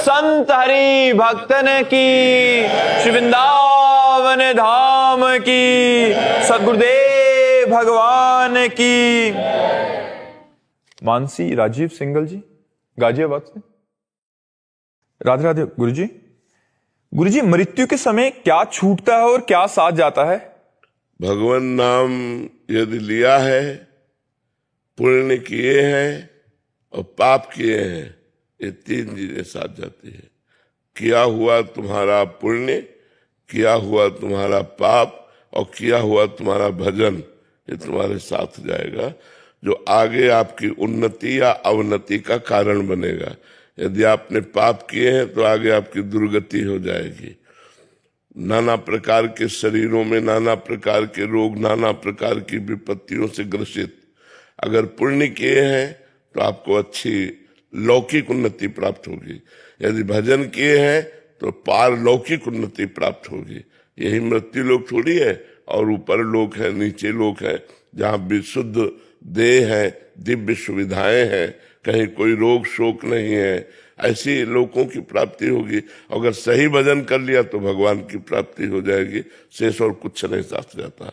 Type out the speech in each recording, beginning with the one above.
संत हरि भक्तन की, श्री वृंदावन धाम की, सद्गुरुदेव भगवान की। मानसी राजीव सिंगल जी, गाजियाबाद से। राधे राधे गुरुजी। गुरुजी, मृत्यु के समय क्या छूटता है और क्या साथ जाता है? भगवान नाम यदि लिया है, पुण्य किए हैं और पाप किए हैं, ये तीन चीजें साथ जाती है। किया हुआ तुम्हारा पुण्य, किया हुआ तुम्हारा पाप और किया हुआ तुम्हारा भजन, ये तुम्हारे साथ जाएगा, जो आगे आपकी उन्नति या अवनति का कारण बनेगा। यदि आपने पाप किए हैं तो आगे आपकी दुर्गति हो जाएगी। नाना प्रकार के शरीरों में नाना प्रकार के रोग, नाना प्रकार की विपत्तियों से ग्रसित। अगर पुण्य किए हैं तो आपको अच्छी लौकिक उन्नति प्राप्त होगी, यदि भजन किए हैं तो पारलौकिक उन्नति प्राप्त होगी। यही मृत्यु लोक थोड़ी है, और ऊपर लोक है, नीचे लोक है, जहाँ विशुद्ध देह है, दिव्य सुविधाएं हैं, कहीं कोई रोग शोक नहीं है, ऐसी लोगों की प्राप्ति होगी। अगर सही भजन कर लिया तो भगवान की प्राप्ति हो जाएगी, शेष और कुछ नहीं साथ जाता।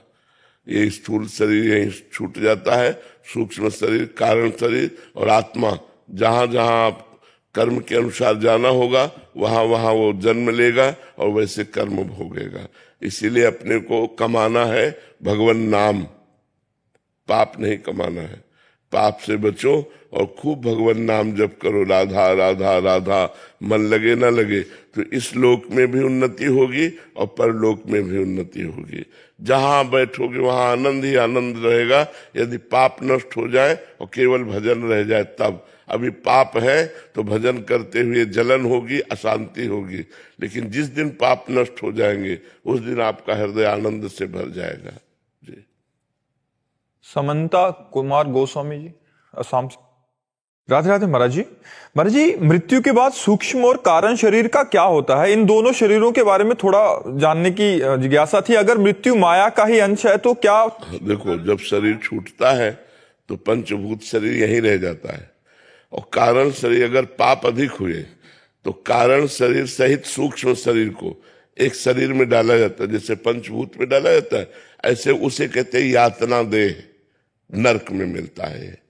ये स्थूल शरीर यहीं छूट जाता है, सूक्ष्म शरीर, कारण शरीर और आत्मा, जहां जहां आप कर्म के अनुसार जाना होगा वहां वहां वो जन्म लेगा और वैसे कर्म भोगेगा। इसीलिए अपने को कमाना है भगवान नाम, पाप नहीं कमाना है। पाप से बचो और खूब भगवान नाम जप करो, राधा राधा राधा, मन लगे ना लगे, तो इस लोक में भी उन्नति होगी और परलोक में भी उन्नति होगी। जहां बैठोगे वहां आनंद ही आनंद रहेगा। यदि पाप नष्ट हो जाए और केवल भजन रह जाए तब। अभी पाप है तो भजन करते हुए जलन होगी, अशांति होगी, लेकिन जिस दिन पाप नष्ट हो जाएंगे उस दिन आपका हृदय आनंद से भर जाएगा। जी। समंता कुमार गोस्वामी जी, असम से। राधे राधे महाराज जी। महाराज जी, मृत्यु के बाद सूक्ष्म और कारण शरीर का क्या होता है? इन दोनों शरीरों के बारे में थोड़ा जानने की जिज्ञासा थी। अगर मृत्यु माया का ही अंश है तो क्या? देखो, जब शरीर छूटता है तो पंचभूत शरीर यहीं रह जाता है, और कारण शरीर अगर पाप अधिक हुए तो कारण शरीर सहित सूक्ष्म शरीर को एक शरीर में डाला जाता है, जैसे पंचभूत में डाला जाता है, ऐसे उसे कहते हैं यातना देह, नरक में मिलता है।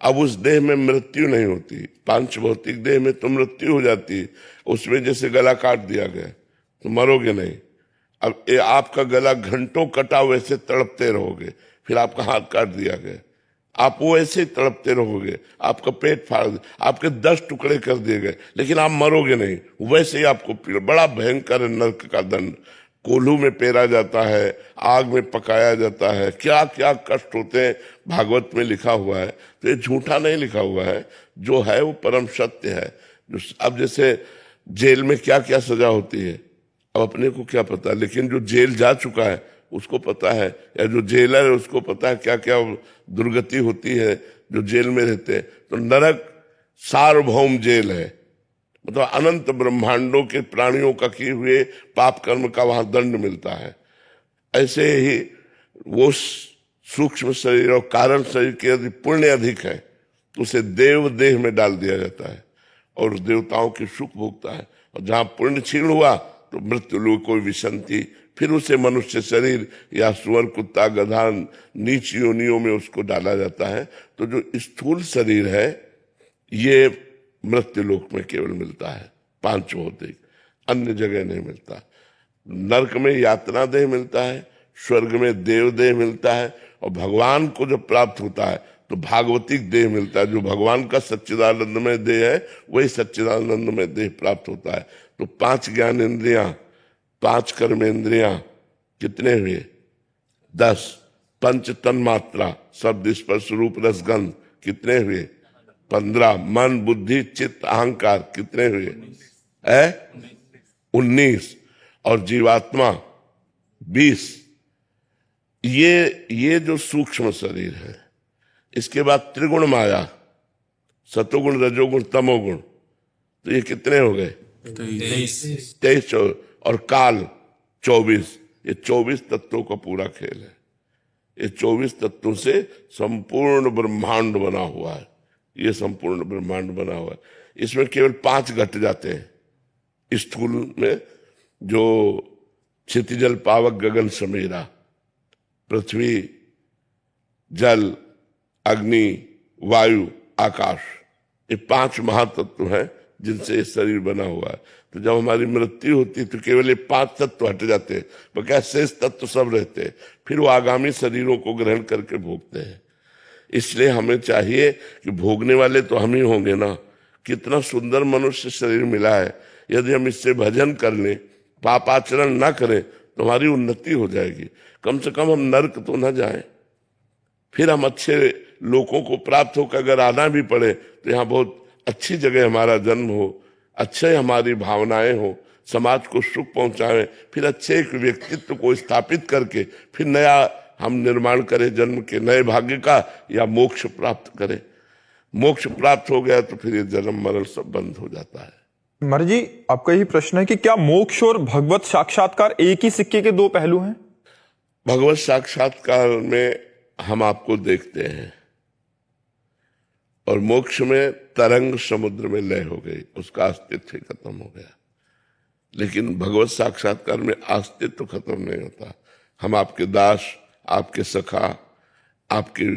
अब उस देह में मृत्यु नहीं होती, पांच भौतिक देह में तो मृत्यु हो जाती है। उसमें जैसे गला काट दिया गया तो मरोगे नहीं। अब आपका गला घंटों कटा, वैसे तड़पते रहोगे। फिर आपका हाथ काट दिया गया, आप वो ऐसे ही तड़पते रहोगे। आपका पेट फाड़, आपके 10 टुकड़े कर दिए गए, लेकिन आप मरोगे नहीं, वैसे ही आपको बड़ा भयंकर नरक का दंड। कोल्हू में पेरा जाता है, आग में पकाया जाता है, क्या क्या कष्ट होते हैं, भागवत में लिखा हुआ है। तो ये झूठा नहीं लिखा हुआ है, जो है वो परम सत्य है। अब जैसे जेल में क्या क्या सजा होती है, अब अपने को क्या पता, लेकिन जो जेल जा चुका है उसको पता है, या जो जेलर है उसको पता है क्या क्या दुर्गति होती है जो जेल में रहते हैं। तो नरक सार्वभौम जेल है, मतलब अनंत ब्रह्मांडों के प्राणियों का किए हुए पाप कर्म का वहां दंड मिलता है। ऐसे ही वो सूक्ष्म शरीर और कारण शरीर के यदि पुण्य अधिक है तो उसे देव देह में डाल दिया जाता है और देवताओं की सुख भोगता है। और जहां पुण्य क्षीण हुआ तो मृत्यु लोक कोई विसंति, फिर उसे मनुष्य शरीर या सुअर, कुत्ता, गधा, नीच योनियों में उसको डाला जाता है। तो जो स्थूल शरीर है ये मृत्यु लोक में केवल मिलता है, पांच भौतिक, अन्य जगह नहीं मिलता। नरक में यातना देह मिलता है, स्वर्ग में देव देह मिलता है, और भगवान को जब प्राप्त होता है तो भागवतिक देह मिलता है। जो भगवान का सच्चिदानंदमय देह है वही सच्चिदानंदमय देह प्राप्त होता है। तो 5 ज्ञान इंद्रियां, 5 कर्मेंद्रियां कितने हुए? 10। 5 तन मात्रा, शब्द स्पर्श रूप रसगंध कितने हुए? 15। मन बुद्धि चित्त अहंकार कितने हुए? 19। और जीवात्मा 20। ये जो सूक्ष्म शरीर है, इसके बाद त्रिगुण माया, सतोगुण रजोगुण तमोगुण, तो ये कितने हो गए? 23। और काल 24। ये 24 तत्वों का पूरा खेल है। ये 24 तत्वों से संपूर्ण ब्रह्मांड बना हुआ है। ये संपूर्ण ब्रह्मांड बना हुआ है। इसमें केवल 5 घट जाते हैं स्थूल में, जो क्षितिजल पावक गगन समेरा, पृथ्वी, जल, अग्नि, वायु, आकाश, ये 5 महातत्व हैं जिनसे ये शरीर बना हुआ है। तो जब हमारी मृत्यु होती है तो केवल ये 5 तत्व हट जाते हैं, बकाया शेष तत्व सब रहते हैं। फिर वो आगामी शरीरों को ग्रहण करके भोगते हैं। इसलिए हमें चाहिए कि भोगने वाले तो हम ही होंगे ना। कितना सुंदर मनुष्य शरीर मिला है, यदि हम इससे भजन कर लें, पापाचरण ना करें तो हमारी उन्नति हो जाएगी। कम से कम हम नर्क तो ना जाएं, फिर हम अच्छे लोगों को प्राप्त होकर अगर आना भी पड़े तो यहाँ बहुत अच्छी जगह हमारा जन्म हो, अच्छे हमारी भावनाएं हो, समाज को सुख पहुंचाएं, फिर अच्छे एक व्यक्तित्व को स्थापित करके फिर नया हम निर्माण करें जन्म के नए भाग्य का, या मोक्ष प्राप्त करें। मोक्ष प्राप्त हो गया तो फिर ये जन्म मरण सब बंद हो जाता है। महाराज जी, आपका यही प्रश्न है कि क्या मोक्ष और भगवत साक्षात्कार एक ही सिक्के के 2 पहलू हैं? भगवत साक्षात्कार में हम आपको देखते हैं और मोक्ष में तरंग समुद्र में लय हो गई, उसका अस्तित्व खत्म हो गया। लेकिन भगवत साक्षात्कार में अस्तित्व खत्म नहीं होता। हम आपके दास, आपके सखा, आपकी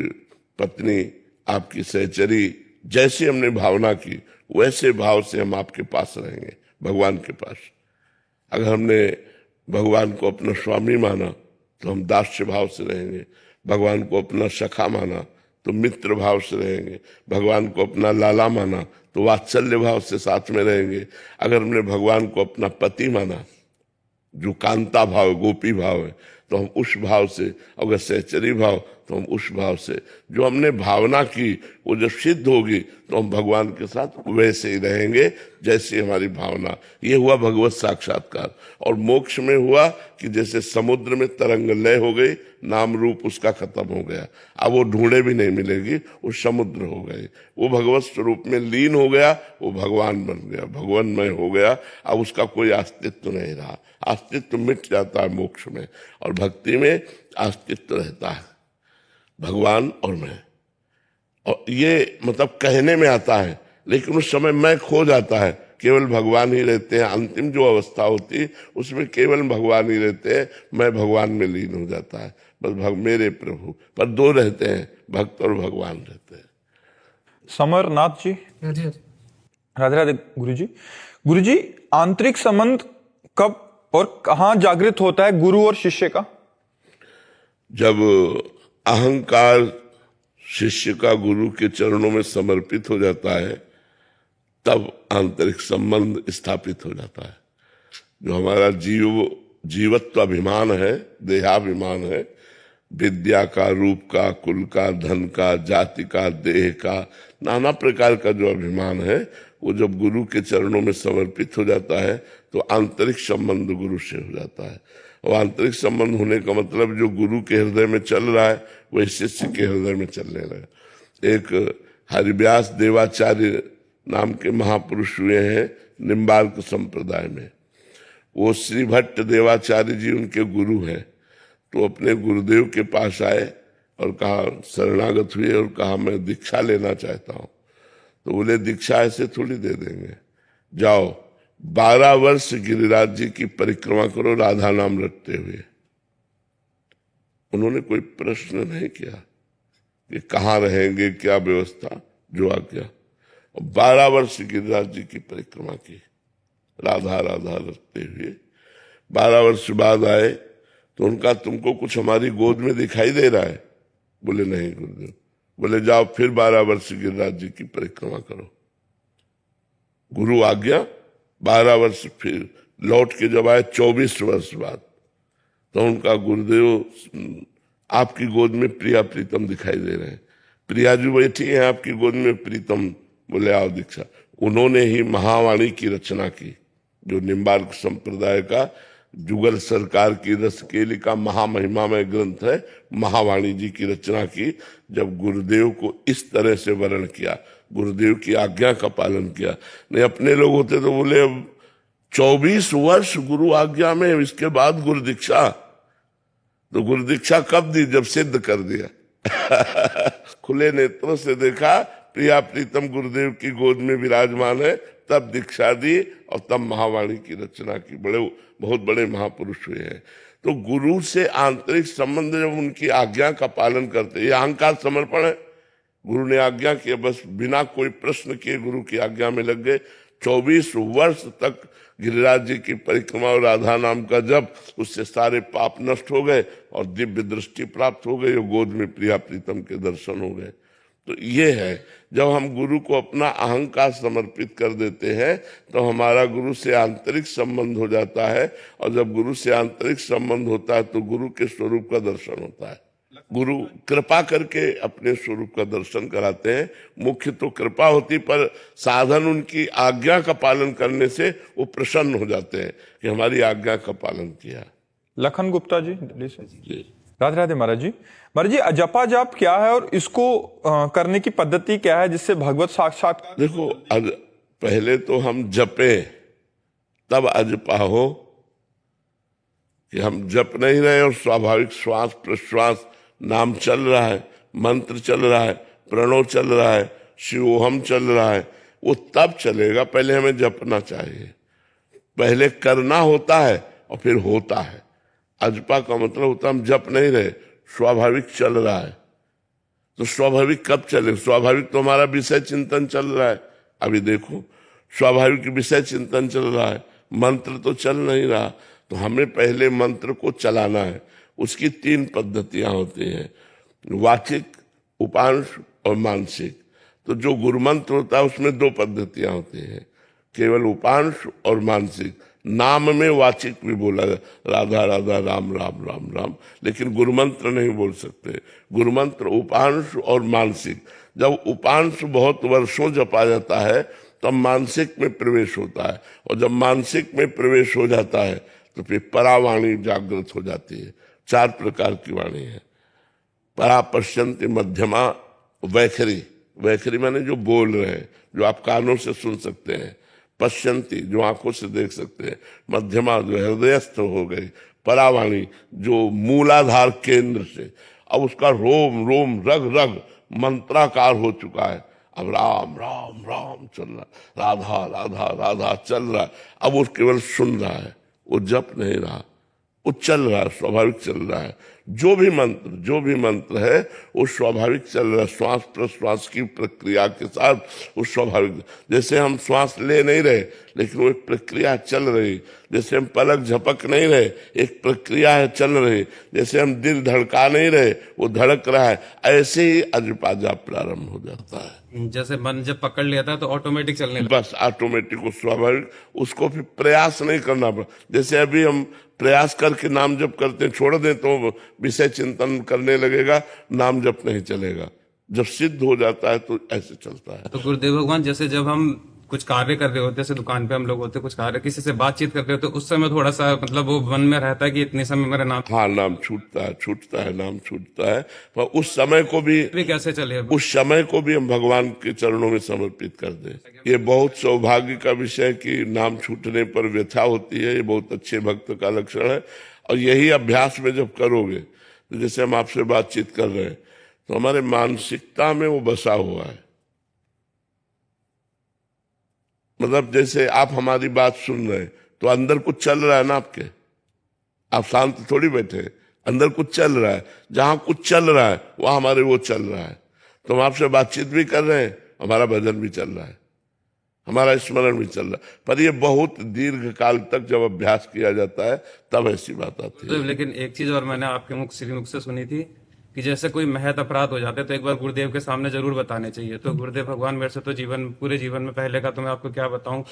पत्नी, आपकी सहचरी, जैसी हमने भावना की वैसे भाव से हम आपके पास रहेंगे, भगवान के पास। अगर हमने भगवान को अपना स्वामी माना तो हम दास्य भाव से रहेंगे, भगवान को अपना सखा माना तो मित्र भाव से रहेंगे, भगवान को अपना लाला माना तो वात्सल्य भाव से साथ में रहेंगे। अगर हमने भगवान को अपना पति माना, जो कांता भाव, गोपी भाव है, तो हम उस भाव से, अगर सहचरी भाव तो हम उस भाव से, जो हमने भावना की वो जब सिद्ध होगी तो हम भगवान के साथ वैसे ही रहेंगे जैसे हमारी भावना। ये हुआ भगवत साक्षात्कार। और मोक्ष में हुआ कि जैसे समुद्र में तरंग लय हो गई, नाम रूप उसका खत्म हो गया, अब वो ढूंढे भी नहीं मिलेगी, वो समुद्र हो गए, वो भगवत स्वरूप में लीन हो गया, वो भगवान बन गया, भगवानमय हो गया। अब उसका कोई अस्तित्व नहीं रहा, अस्तित्व मिट जाता है मोक्ष में। और भक्ति में अस्तित्व रहता है, भगवान और मैं। और ये मतलब कहने में आता है, लेकिन उस समय मैं खो जाता है, केवल भगवान ही रहते हैं। अंतिम जो अवस्था होती है उसमें केवल भगवान ही रहते हैं, मैं भगवान में लीन हो जाता है। बस मेरे प्रभु, पर 2 रहते हैं, भक्त और भगवान रहते हैं। समरनाथ जी, राधे राधे। गुरु जी, आंतरिक संबंध कब और कहाँ जागृत होता है गुरु और शिष्य का? जब अहंकार शिष्य का गुरु के चरणों में समर्पित हो जाता है, तब आंतरिक संबंध स्थापित हो जाता है। जो हमारा जीवत्व अभिमान है, देहाभिमान है, विद्या का, रूप का, कुल का, धन का, जाति का, देह का, नाना प्रकार का जो अभिमान है, वो जब गुरु के चरणों में समर्पित हो जाता है तो आंतरिक संबंध गुरु से हो जाता है। और आंतरिक संबंध होने का मतलब जो गुरु के हृदय में चल रहा है वही शिष्य के हृदय में चलने लगे। एक हरिव्यास देवाचार्य नाम के महापुरुष हुए हैं निम्बार्क संप्रदाय में। वो श्री भट्ट देवाचार्य जी उनके गुरु हैं। तो अपने गुरुदेव के पास आए और कहा, शरणागत हुए और कहा मैं दीक्षा लेना चाहता हूं। तो बोले दीक्षा ऐसे थोड़ी दे देंगे, जाओ 12 वर्ष गिरिराज जी की परिक्रमा करो राधा नाम रटते हुए। उन्होंने कोई प्रश्न नहीं किया कि कहाँ रहेंगे, क्या व्यवस्था, जो आज्ञा। 12 वर्ष गिरिराज जी की परिक्रमा की राधा राधा रटते हुए। 12 वर्ष बाद आए तो उनका, तुमको कुछ हमारी गोद में दिखाई दे रहा है? बोले नहीं गुरुदेव। बोले जाओ फिर 12 वर्ष गिरिराज जी की परिक्रमा करो। गुरु आज्ञा। 12 वर्ष फिर लौट के जब आए 24 वर्ष बाद, तो उनका गुरुदेव आपकी गोद में प्रिया प्रीतम दिखाई दे रहे हैं। प्रिया जी बैठी है आपकी गोद में, प्रीतम। बोले आओ दीक्षा। उन्होंने ही महावाणी की रचना की, जो निम्बार्क संप्रदाय का जुगल सरकार की रसकेली का महामहिमामय ग्रंथ है। महावाणी जी की रचना की, जब गुरुदेव को इस तरह से वर्ण किया, गुरुदेव की आज्ञा का पालन किया। नहीं अपने लोग होते तो बोले अब 24 वर्ष गुरु आज्ञा में, इसके बाद गुरु दीक्षा। तो गुरु दीक्षा कब दी? जब सिद्ध कर दिया। खुले नेत्रों से देखा, प्रिया प्रीतम गुरुदेव की गोद में विराजमान है, तब दीक्षा दी और तब महावाणी की रचना की। बहुत बड़े महापुरुष हुए हैं। तो गुरु से आंतरिक संबंध, जब उनकी आज्ञा का पालन करते, ये अहंकार समर्पण है। गुरु ने आज्ञा किया, बस बिना कोई प्रश्न किए गुरु की आज्ञा में लग गए। 24 वर्ष तक गिरिराज जी की परिक्रमा और राधा नाम का जप, उससे सारे पाप नष्ट हो गए और दिव्य दृष्टि प्राप्त हो गई और गोद में प्रिया प्रीतम के दर्शन हो गए। तो ये है, जब हम गुरु को अपना अहंकार समर्पित कर देते हैं तो हमारा गुरु से आंतरिक संबंध हो जाता है, और जब गुरु से आंतरिक संबंध होता है तो गुरु के स्वरूप का दर्शन होता है। गुरु कृपा करके अपने स्वरूप का दर्शन कराते हैं। मुख्य तो कृपा होती, पर साधन उनकी आज्ञा का पालन करने से वो प्रसन्न हो जाते हैं कि हमारी आज्ञा का पालन किया। लखन गुप्ता जी दिल्ली से। राधे राधे महाराज जी। महाराज जी, जपा जाप क्या है और इसको करने की पद्धति क्या है जिससे भगवत साक्षात्कार? देखो, पहले तो हम जपे तब अजपा हो, कि हम जप नहीं रहे और स्वाभाविक श्वास प्रश्वास नाम चल रहा है, मंत्र चल रहा है, प्रणव चल रहा है, शिवोहम चल रहा है, वो तब चलेगा। पहले हमें जपना चाहिए, पहले करना होता है और फिर होता है। अजपा का मतलब होता है हम जप नहीं रहे, स्वाभाविक चल रहा है। तो स्वाभाविक कब चले? स्वाभाविक तो हमारा विषय चिंतन चल रहा है। अभी देखो, स्वाभाविक विषय चिंतन चल रहा है, मंत्र तो चल नहीं रहा। तो हमें पहले मंत्र को चलाना है। उसकी 3 पद्धतियां होती हैं, वाचिक, उपांश और मानसिक। तो जो गुरु मंत्र होता है उसमें 2 पद्धतियां होती हैं, केवल उपांश और मानसिक। नाम में वाचिक भी बोला, राधा राधा राम राम राम राम, लेकिन गुरु मंत्र नहीं बोल सकते। गुरु मंत्र उपांश और मानसिक। जब उपांश बहुत वर्षों जपा जाता है तब मानसिक में प्रवेश होता है, और जब मानसिक में प्रवेश हो जाता है तो फिर परावाणी जागृत हो जाती है। 4 प्रकार की वाणी है। परा, पश्यंती, मध्यमा, वैखरी। वैखरी माने जो बोल रहे हैं, जो आप कानों से सुन सकते हैं। पश्यंती, जो आंखों से देख सकते हैं। मध्यमा, जो हृदयस्थ हो गई। परावाणी, जो मूलाधार केंद्र से, अब उसका रोम रोम रग रग मंत्राकार हो चुका है। अब राम राम राम चल रहा, राधा राधा राधा चल रहा है। अब वो केवल सुन रहा है, वो जप नहीं रहा, वो चल रहा है, स्वाभाविक चल रहा है। जो भी मंत्र है वो स्वाभाविक चल रहा है, श्वास प्रश्वास की प्रक्रिया के साथ वो स्वाभाविक। जैसे हम श्वास ले नहीं रहे लेकिन वो एक प्रक्रिया चल रही, जैसे हम पलक झपक नहीं रहे, एक प्रक्रिया है चल रही, जैसे हम दिल धड़का नहीं रहे वो धड़क रहा है। ऐसे ही अजपा जाप प्रारंभ हो जाता है। जैसे मन जब पकड़ लेता है तो ऑटोमेटिक चलने लगता बस ऑटोमेटिक, वो स्वाभाविक, उसको फिर प्रयास नहीं करना पड़ा। जैसे अभी हम प्रयास करके नाम जप करते हैं, छोड़ दें तो विषय चिंतन करने लगेगा, नाम जप नहीं चलेगा। जब सिद्ध हो जाता है तो ऐसे चलता है। तो गुरुदेव भगवान, जैसे जब हम कुछ कार्य कर रहे होते, जैसे दुकान पे हम लोग होते, कुछ कार्य किसी से बातचीत कर रहे होते, उस समय थोड़ा सा मतलब वो मन में रहता है कि इतने समय मेरा नाम, हाँ, नाम छूटता है, नाम छूटता है। पर उस समय को भी कैसे चले? उस समय को भी हम भगवान के चरणों में समर्पित कर दें। ये बहुत सौभाग्य का विषय है कि नाम छूटने पर व्यथा होती है। ये बहुत अच्छे भक्त का लक्षण है। और यही अभ्यास में जब करोगे, तो जैसे हम आपसे बातचीत कर रहे हैं तो हमारे मानसिकता में वो बसा हुआ है। मतलब जैसे आप हमारी बात सुन रहे हैं तो अंदर कुछ चल रहा है ना आपके, आप शांत थोड़ी बैठे, अंदर कुछ चल रहा है। जहां कुछ चल रहा है वहां हमारे वो चल रहा है। तो हम आपसे बातचीत भी कर रहे हैं, हमारा भजन भी चल रहा है, हमारा स्मरण भी चल रहा है। पर ये बहुत दीर्घ काल तक जब अभ्यास किया जाता है तब ऐसी बात आती है। लेकिन एक चीज और मैंने आपके श्रीमुख से सुनी थी कि जैसे कोई महत अपराध हो जाते तो एक बार गुरुदेव के सामने जरूर बताने चाहिए। तो गुरुदेव भगवान, मेरे से तो पूरे जीवन में पहले का तो मैं आपको क्या बताऊं।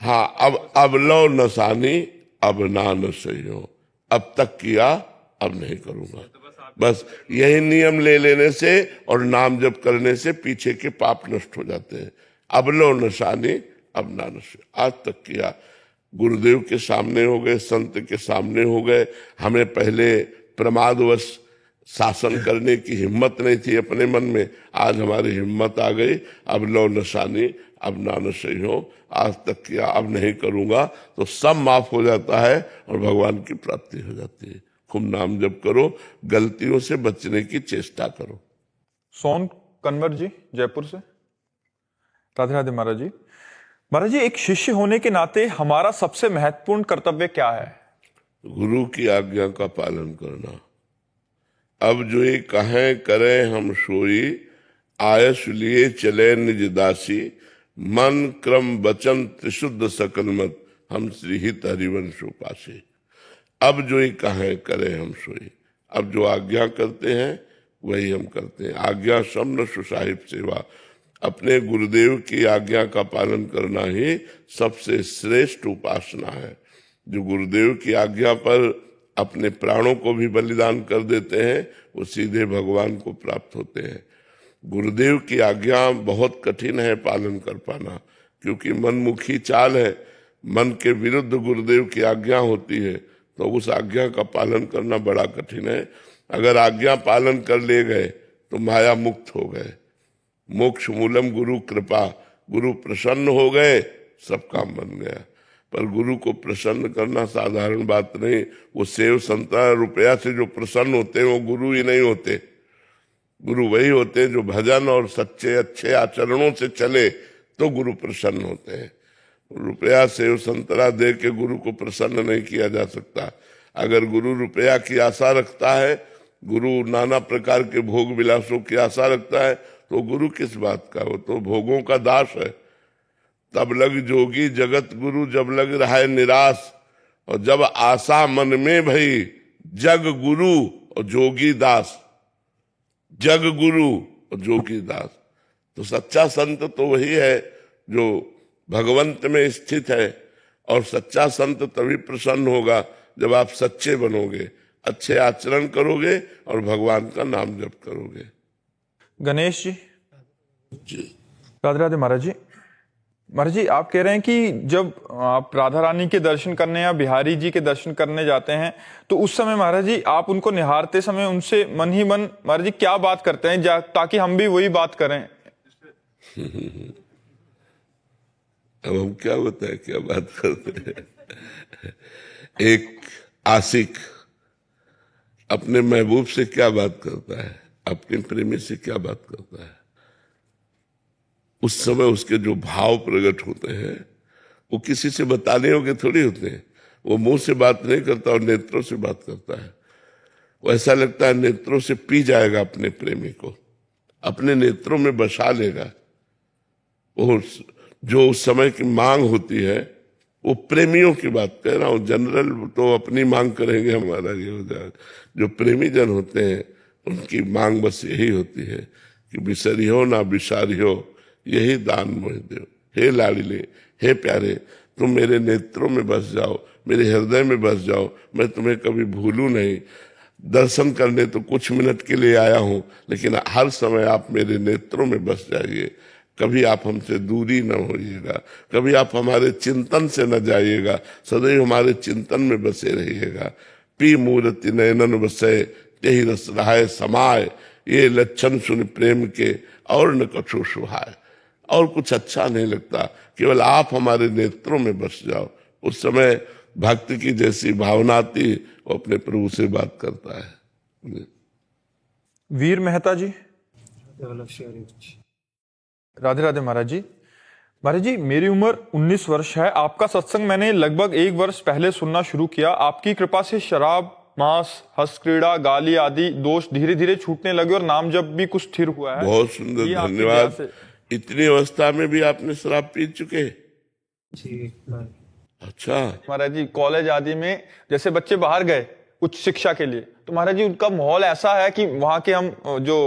हाँ, अब लो नसानी अब ना न सही हो, अब तक किया अब नहीं करूंगा। बस यही नियम ले लेने से और नाम जप करने से पीछे के पाप नष्ट हो जाते हैं। अब लो नशानी अब ना नशे, आज तक किया। गुरुदेव के सामने हो गए, संत के सामने हो गए। हमें पहले प्रमादवश शासन करने की हिम्मत नहीं थी अपने मन में, आज हमारी हिम्मत आ गई। अब लो नशानी अब ना नशे हो, आज तक किया अब नहीं करूंगा, तो सब माफ हो जाता है और भगवान की प्राप्ति हो जाती है। खूब नाम जप करो, गलतियों से बचने की चेष्टा करो। सोन कन्वर जी जयपुर से। राधे राधे महाराज जी। महाराज जी, एक शिष्य होने के नाते हमारा सबसे महत्वपूर्ण कर्तव्य क्या है? गुरु की आज्ञा का पालन करना। अब जो ये कहें करें हम सोई, आयस लिए चले निज दासी, मन क्रम वचन त्रिशुद्ध सकल मत, हम श्री हित हरिवंश उपासे। अब जो ये कहें करें हम सोई, अब जो आज्ञा करते हैं वही हम करते हैं। आज्ञा शम्न सुसाहिब सेवा, अपने गुरुदेव की आज्ञा का पालन करना ही सबसे श्रेष्ठ उपासना है। जो गुरुदेव की आज्ञा पर अपने प्राणों को भी बलिदान कर देते हैं वो सीधे भगवान को प्राप्त होते हैं। गुरुदेव की आज्ञा बहुत कठिन है पालन कर पाना, क्योंकि मनमुखी चाल है। मन के विरुद्ध गुरुदेव की आज्ञा होती है तो उस आज्ञा का पालन करना बड़ा कठिन है। अगर आज्ञा पालन कर ले गए तो माया मुक्त हो गए। मोक्ष मूलम गुरु कृपा, गुरु प्रसन्न हो गए सब काम बन गया। पर गुरु को प्रसन्न करना साधारण बात नहीं। वो सेव संतरा रुपया से जो प्रसन्न होते हैं वो गुरु ही नहीं होते। गुरु वही होते हैं जो भजन और सच्चे अच्छे आचरणों से चले तो गुरु प्रसन्न होते हैं। रुपया सेव संतरा दे के गुरु को प्रसन्न नहीं किया जा सकता। अगर गुरु रुपया की आशा रखता है, गुरु नाना प्रकार के भोग विलासों की आशा रखता है, तो गुरु किस बात का? वो तो भोगों का दास है। तब लग जोगी जगत गुरु, जब लग रहा है निराश, और जब आशा मन में भई, जग गुरु और जोगी दास। जग गुरु और जोगी दास। तो सच्चा संत तो वही है जो भगवंत में स्थित है, और सच्चा संत तभी प्रसन्न होगा जब आप सच्चे बनोगे, अच्छे आचरण करोगे और भगवान का नाम जप करोगे। गणेश जी, जी राधे राधे महाराज जी। महाराज जी, आप कह रहे हैं कि जब आप राधा रानी के दर्शन करने या बिहारी जी के दर्शन करने जाते हैं तो उस समय महाराज जी आप उनको निहारते समय उनसे मन ही मन महाराज जी क्या बात करते हैं ताकि हम भी वही बात करें? अब हम क्या बताएं क्या बात करते हैं। एक आशिक अपने महबूब से क्या बात करता है, अपने प्रेमी से क्या बात करता है, उस समय उसके जो भाव प्रकट होते हैं वो किसी से बताने योग्य थोड़ी होते हैं। वो मुंह से बात नहीं करता और नेत्रों से बात करता है। वो ऐसा लगता है नेत्रों से पी जाएगा अपने प्रेमी को, अपने नेत्रों में बसा लेगा। वो जो उस समय की मांग होती है, वो प्रेमियों की बात कह रहा हूं। जनरल तो अपनी मांग करेंगे, हमारा ये हो जाएगा। जो प्रेमी जन होते हैं उनकी मांग बस यही होती है कि बिसरियो ना बिसारियो, यही दान मोह दो। हे लाडले, हे प्यारे, तुम मेरे नेत्रों में बस जाओ, मेरे हृदय में बस जाओ, मैं तुम्हें कभी भूलूं नहीं। दर्शन करने तो कुछ मिनट के लिए आया हूं, लेकिन हर समय आप मेरे नेत्रों में बस जाइए। कभी आप हमसे दूरी न होइएगा, कभी आप हमारे चिंतन से न जाइएगा, सदैव हमारे चिंतन में बसे रहिएगा। पी मूर्ति नयनन बसे, तेहि रस रहाय समाय, ये लक्षण सुन प्रेम के और न कछु सुहाय। और कुछ अच्छा नहीं लगता, केवल आप हमारे नेत्रों में बस जाओ। उस समय भक्त की जैसी भावना आती, वो अपने प्रभु से बात करता है। वीर मेहता जी, राधे राधे महाराज जी। महाराज जी, मेरी उम्र 19 वर्ष है। आपका सत्संग मैंने लगभग 1 वर्ष पहले सुनना शुरू किया। आपकी कृपा से शराब, मांस, हंस क्रीड़ा, गाली आदि दोष धीरे धीरे छूटने लगे और नाम जप भी कुछ स्थिर हुआ है। बहुत सुंदर, ये आपकी धन्यवाद। दया से। इतनी अवस्था में भी आपने शराब पी चुके? जी अच्छा। महाराज जी, कॉलेज आदि में जैसे बच्चे बाहर गए उच्च शिक्षा के लिए, तो महाराज जी उनका माहौल ऐसा है कि वहां के हम जो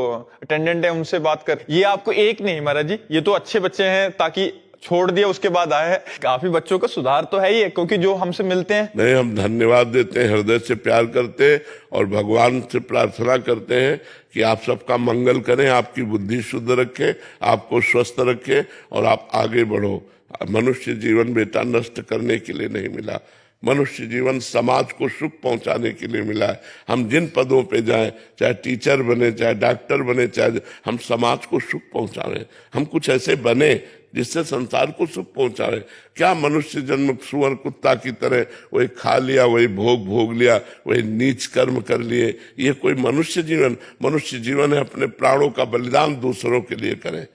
अटेंडेंट है उनसे बात कर, ये आपको एक नहीं महाराज जी, ये तो अच्छे बच्चे हैं ताकि छोड़ दिया उसके बाद आए हैं। काफी बच्चों का सुधार तो है ही है, क्योंकि जो हमसे मिलते हैं। नहीं, हम धन्यवाद देते हैं, हृदय से प्यार करते हैं और भगवान से प्रार्थना करते हैं कि आप सबका मंगल करें, आपकी बुद्धि शुद्ध रखे, आपको स्वस्थ रखे और आप आगे बढ़ो। मनुष्य जीवन बेटा नष्ट करने के लिए नहीं मिला, मनुष्य जीवन समाज को सुख पहुंचाने के लिए मिला है। हम जिन पदों पे जाएं, चाहे टीचर बने, चाहे डॉक्टर बने, चाहे हम समाज को सुख पहुंचावें। हम कुछ ऐसे बने जिससे संसार को सुख पहुंचावे। क्या मनुष्य जन्म सुअर कुत्ता की तरह वही खा लिया, वही भोग लिया, वही नीच कर्म कर लिए, ये कोई मनुष्य जीवन? मनुष्य जीवन है अपने प्राणों का बलिदान दूसरों के लिए करें।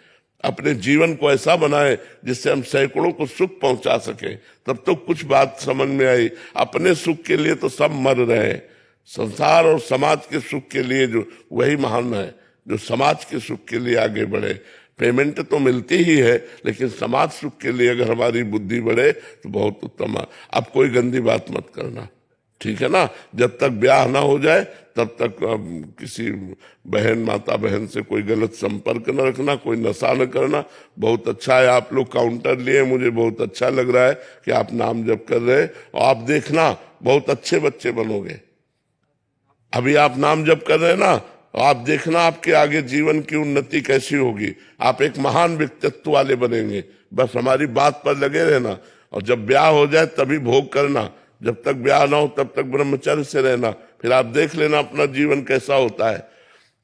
अपने जीवन को ऐसा बनाए जिससे हम सैकड़ों को सुख पहुंचा सके। तब तो कुछ बात समझ में आई। अपने सुख के लिए तो सब मर रहे हैं, संसार और समाज के सुख के लिए जो वही महान है जो समाज के सुख के लिए आगे बढ़े। पेमेंट तो मिलती ही है, लेकिन समाज सुख के लिए अगर हमारी बुद्धि बढ़े तो बहुत उत्तम है। अब कोई गंदी बात मत करना, ठीक है ना। जब तक ब्याह ना हो जाए तब तक किसी बहन माता बहन से कोई गलत संपर्क न रखना, कोई नशा न करना। बहुत अच्छा है आप लोग काउंटर लिए, मुझे बहुत अच्छा लग रहा है कि आप नाम जप कर रहे हैं। और आप देखना बहुत अच्छे बच्चे बनोगे। अभी आप नाम जप कर रहे हैं ना, आप देखना आपके आगे जीवन की उन्नति कैसी होगी। आप एक महान व्यक्तित्व वाले बनेंगे। बस हमारी बात पर लगे रहना, और जब ब्याह हो जाए तभी भोग करना। जब तक ब्याह ना हो तब तक ब्रह्मचर्य से रहना। फिर आप देख लेना अपना जीवन कैसा होता है।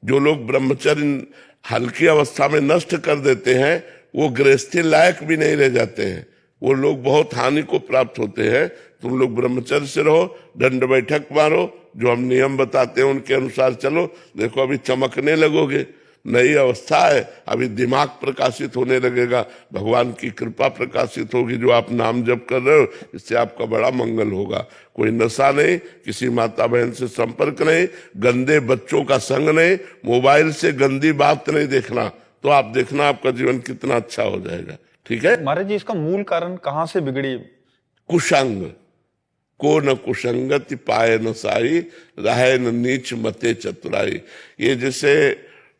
जो लोग ब्रह्मचर्य हल्की अवस्था में नष्ट कर देते हैं वो गृहस्थी लायक भी नहीं रह जाते हैं, वो लोग बहुत हानि को प्राप्त होते हैं। तुम लोग ब्रह्मचर्य से रहो, दंड बैठक मारो, जो हम नियम बताते हैं उनके अनुसार चलो। देखो अभी चमकने लगोगे, नई अवस्था है, अभी दिमाग प्रकाशित होने लगेगा, भगवान की कृपा प्रकाशित होगी। जो आप नाम जप कर रहे हो इससे आपका बड़ा मंगल होगा। कोई नशा नहीं, किसी माता बहन से संपर्क नहीं, गंदे बच्चों का संग नहीं, मोबाइल से गंदी बात नहीं देखना, तो आप देखना आपका जीवन कितना अच्छा हो जाएगा। ठीक है महाराज जी, इसका मूल कारण कहाँ से बिगड़ी? कुसंग को न कुसंगति पाए न साई, रहे न नीच मते चतुराई। ये जैसे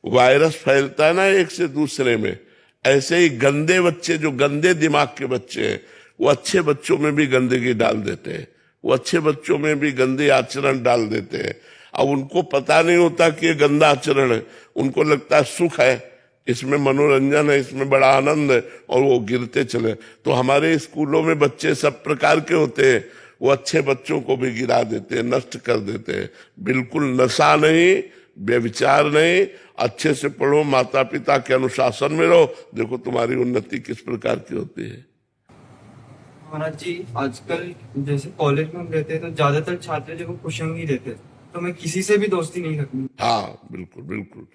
वायरस फैलता है ना एक से दूसरे में, ऐसे ही गंदे बच्चे जो गंदे दिमाग के बच्चे हैं वो अच्छे बच्चों में भी गंदगी डाल देते हैं, वो अच्छे बच्चों में भी गंदे आचरण डाल देते हैं। अब उनको पता नहीं होता कि ये गंदा आचरण है, उनको लगता है सुख है, इसमें मनोरंजन है, इसमें बड़ा आनंद है, और वो गिरते चले। तो हमारे स्कूलों में बच्चे सब प्रकार के होते हैं, वो अच्छे बच्चों को भी गिरा देते हैं, नष्ट कर देते हैं। बिल्कुल नशा नहीं, व्यभिचार नहीं, अच्छे से पढ़ो, माता पिता के अनुशासन में रहो, देखो तुम्हारी उन्नति किस प्रकार की होती है। महाराज जी, आजकल जैसे कॉलेज में हम रहते हैं तो ज्यादातर छात्र जो कुशंग ही रहते हैं, तो मैं किसी से भी दोस्ती नहीं रखनी। हाँ बिल्कुल बिल्कुल।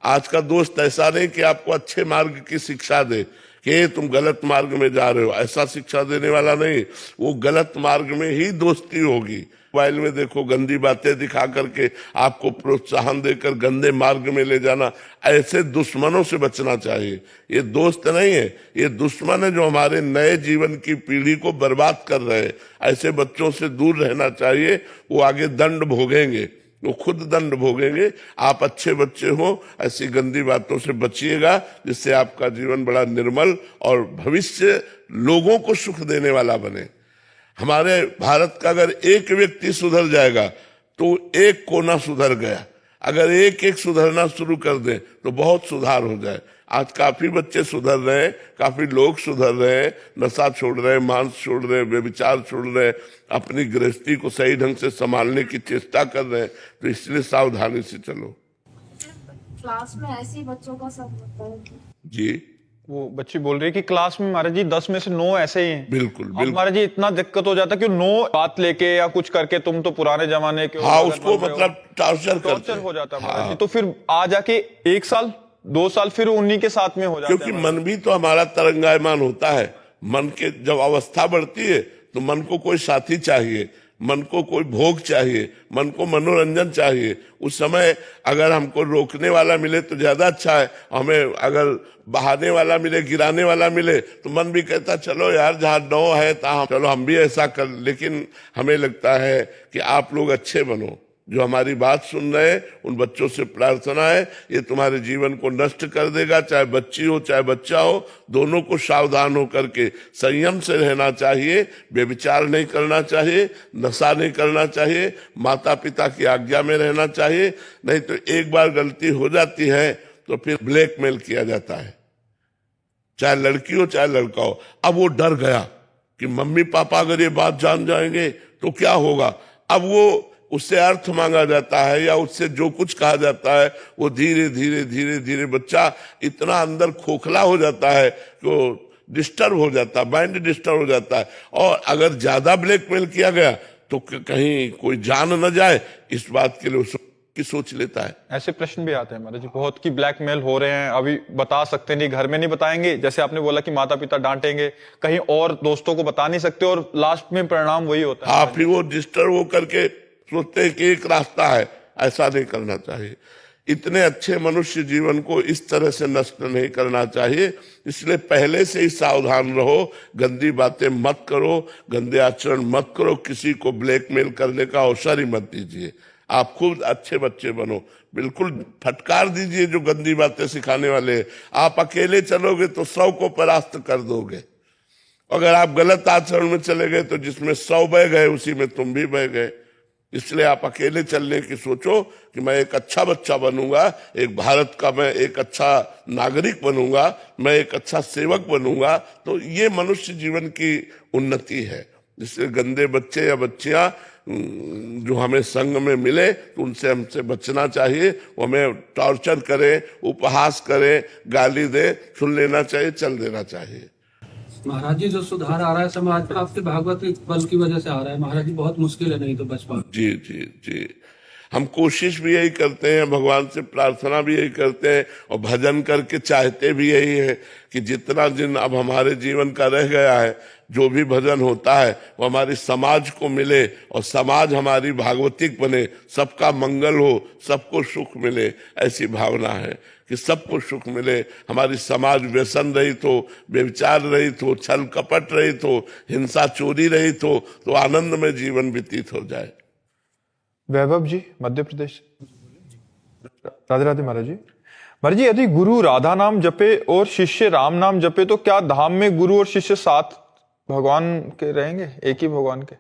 आज का दोस्त ऐसा नहीं कि आपको अच्छे मार्ग की शिक्षा दे कि तुम गलत मार्ग में जा रहे हो, ऐसा शिक्षा देने वाला नहीं। वो गलत मार्ग में ही दोस्ती होगी। मोबाइल में देखो गंदी बातें दिखा करके आपको प्रोत्साहन देकर गंदे मार्ग में ले जाना, ऐसे दुश्मनों से बचना चाहिए। ये दोस्त नहीं है, ये दुश्मन है जो हमारे नए जीवन की पीढ़ी को बर्बाद कर रहे हैं। ऐसे बच्चों से दूर रहना चाहिए, वो आगे दंड भोगेंगे, वो खुद दंड भोगेंगे। आप अच्छे बच्चे हो, ऐसी गंदी बातों से बचिएगा, जिससे आपका जीवन बड़ा निर्मल और भविष्य लोगों को सुख देने वाला बने। हमारे भारत का अगर एक व्यक्ति सुधर जाएगा तो एक कोना सुधर गया। अगर एक एक सुधरना शुरू कर दें तो बहुत सुधार हो जाए। आज काफी बच्चे सुधर रहे हैं, काफी लोग सुधर रहे हैं, नशा छोड़ रहे हैं, मांस छोड़ रहे हैं, व्यभिचार छोड़ रहे हैं, अपनी गृहस्थी को सही ढंग से संभालने की चेष्टा कर रहे हैं। तो इसलिए सावधानी से चलो। क्लास में ऐसे ही बच्चों का सब होता है जी, वो बच्ची बोल रही है कि क्लास में महाराज जी 10 में से 9 ऐसे ही हैं। बिल्कुल अब बिल्कुल। महाराज जी इतना दिक्कत हो जाता है कि 9 बात लेके या कुछ करके तुम तो पुराने जमाने के हो, हाँ, गलत उसको मान रहे हो। मतलब टॉर्चर टॉर्चर हो जाता है महाराज जी। हाँ। तो फिर आ जाके 1 साल 2 साल फिर उन्हीं के साथ में हो जाता है। क्योंकि मन भी तो हमारा तरंगायमान होता है। मन के जब अवस्था बढ़ती है तो मन को कोई साथी चाहिए, मन को कोई भोग चाहिए, मन को मनोरंजन चाहिए। उस समय अगर हमको रोकने वाला मिले तो ज्यादा अच्छा है, हमें अगर बहाने वाला मिले, गिराने वाला मिले तो मन भी कहता चलो यार जहाँ 9 है तहाँ चलो हम भी ऐसा कर। लेकिन हमें लगता है कि आप लोग अच्छे बनो। जो हमारी बात सुन रहे हैं उन बच्चों से प्रार्थना है, ये तुम्हारे जीवन को नष्ट कर देगा। चाहे बच्ची हो चाहे बच्चा हो, दोनों को सावधान होकर के संयम से रहना चाहिए। व्यभिचार नहीं करना चाहिए, नशा नहीं करना चाहिए, माता पिता की आज्ञा में रहना चाहिए। नहीं तो एक बार गलती हो जाती है तो फिर ब्लैकमेल किया जाता है, चाहे लड़की हो चाहे लड़का हो। अब वो डर गया कि मम्मी पापा अगर ये बात जान जाएंगे तो क्या होगा। अब वो उससे अर्थ मांगा जाता है या उससे जो कुछ कहा जाता है वो धीरे धीरे धीरे धीरे बच्चा इतना अंदर खोखला हो जाता है कि वो डिस्टर्ब हो जाता है, माइंड डिस्टर्ब हो जाता है। और अगर ज्यादा ब्लैकमेल किया गया तो कहीं कोई जान न जाए, इस बात के लिए की सोच लेता है। ऐसे प्रश्न भी आते हैं महाराज जी बहुत कि ब्लैकमेल हो रहे हैं, अभी बता सकते नहीं, घर में नहीं बताएंगे, जैसे आपने बोला कि माता पिता डांटेंगे, कहीं और दोस्तों को बता नहीं सकते, और लास्ट में परिणाम वही होता है। हाँ, फिर वो डिस्टर्ब हो करके सोचते हैं कि एक रास्ता है। ऐसा नहीं करना चाहिए। इतने अच्छे मनुष्य जीवन को इस तरह से नष्ट नहीं करना चाहिए। इसलिए पहले से ही सावधान रहो, गंदी बातें मत करो, गंदे आचरण मत करो, किसी को ब्लैकमेल करने का अवसर ही मत दीजिए। आप खुद अच्छे बच्चे बनो, बिल्कुल फटकार दीजिए जो गंदी बातें सिखाने वाले हैं। आप अकेले चलोगे तो 100 को परास्त कर दोगे। अगर आप गलत आचरण में चले गए तो जिसमें 100 बह गए उसी में तुम भी बह गए। इसलिए आप अकेले चलने की सोचो कि मैं एक अच्छा बच्चा बनूंगा, एक भारत का मैं एक अच्छा नागरिक बनूंगा, मैं एक अच्छा सेवक बनूंगा। तो ये मनुष्य जीवन की उन्नति है। जिससे गंदे बच्चे या बच्चियां जो हमें संग में मिले तो उनसे हमसे बचना चाहिए। वो हमें टॉर्चर करें, उपहास करें, गाली दे, सुन लेना चाहिए, चल देना चाहिए। महाराज जी जो सुधार आ रहा है समाज में आपके भागवत बल की वजह से आ रहा है महाराज जी, बहुत मुश्किल है, नहीं तो बच पा। जी जी जी, हम कोशिश भी यही करते हैं, भगवान से प्रार्थना भी यही करते हैं और भजन करके चाहते भी यही है कि जितना दिन अब हमारे जीवन का रह गया है, जो भी भजन होता है वो हमारी समाज को मिले और समाज हमारी भागवतिक बने, सबका मंगल हो, सबको सुख मिले। ऐसी भावना है कि सबको सुख मिले, हमारी समाज व्यसन रहित हो, व्यभिचार रहित हो, छल कपट रहित हो, हिंसा चोरी रहित हो, तो आनंद में जीवन व्यतीत हो जाए। वैभव जी मध्य प्रदेश। राधे राधे महाराज जी। महाराज जी यदि गुरु राधा नाम जपे और शिष्य राम नाम जपे तो क्या धाम में गुरु और शिष्य साथ भगवान के रहेंगे, एक ही भगवान के?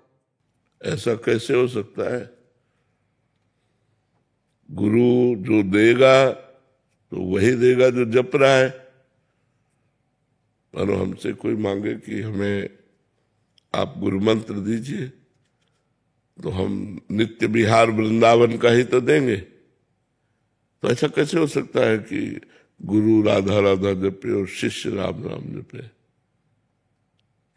ऐसा कैसे हो सकता है? गुरु जो देगा तो वही देगा जो जप रहा है। मानो हमसे कोई मांगे कि हमें आप गुरु मंत्र दीजिए तो हम नित्य विहार वृंदावन का ही तो देंगे। तो ऐसा कैसे हो सकता है कि गुरु राधा राधा जपे और शिष्य राम राम जपे?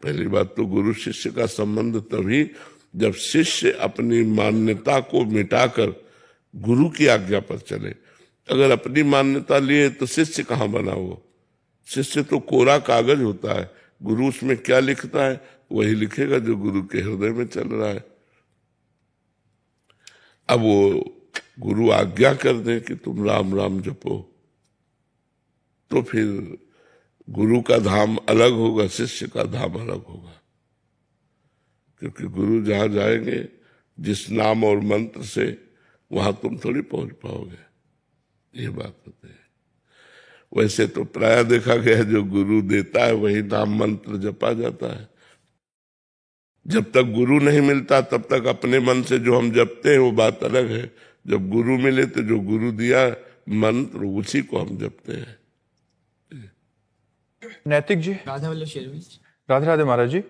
पहली बात तो गुरु शिष्य का संबंध तभी जब शिष्य अपनी मान्यता को मिटाकर गुरु की आज्ञा पर चले। अगर अपनी मान्यता लिए तो शिष्य कहाँ बना? वो शिष्य तो कोरा कागज होता है, गुरु उसमें क्या लिखता है वही लिखेगा जो गुरु के हृदय में चल रहा है। अब वो गुरु आज्ञा कर दे कि तुम राम राम जपो तो फिर गुरु का धाम अलग होगा, शिष्य का धाम अलग होगा। क्योंकि गुरु जहां जाएंगे जिस नाम और मंत्र से, वहां तुम थोड़ी पहुंच पाओगे। ये बात होती है। वैसे तो प्राय देखा गया जो गुरु देता है वही नाम मंत्र जपा जाता है। जब तक गुरु नहीं मिलता तब तक अपने मन से जो हम जपते हैं वो बात अलग है। जब गुरु मिले तो जो गुरु दिया मंत्र उसी को हम जपते हैं। नैतिक जी। राधा वल्लभ शेरवी। राधे राधे महाराज जी।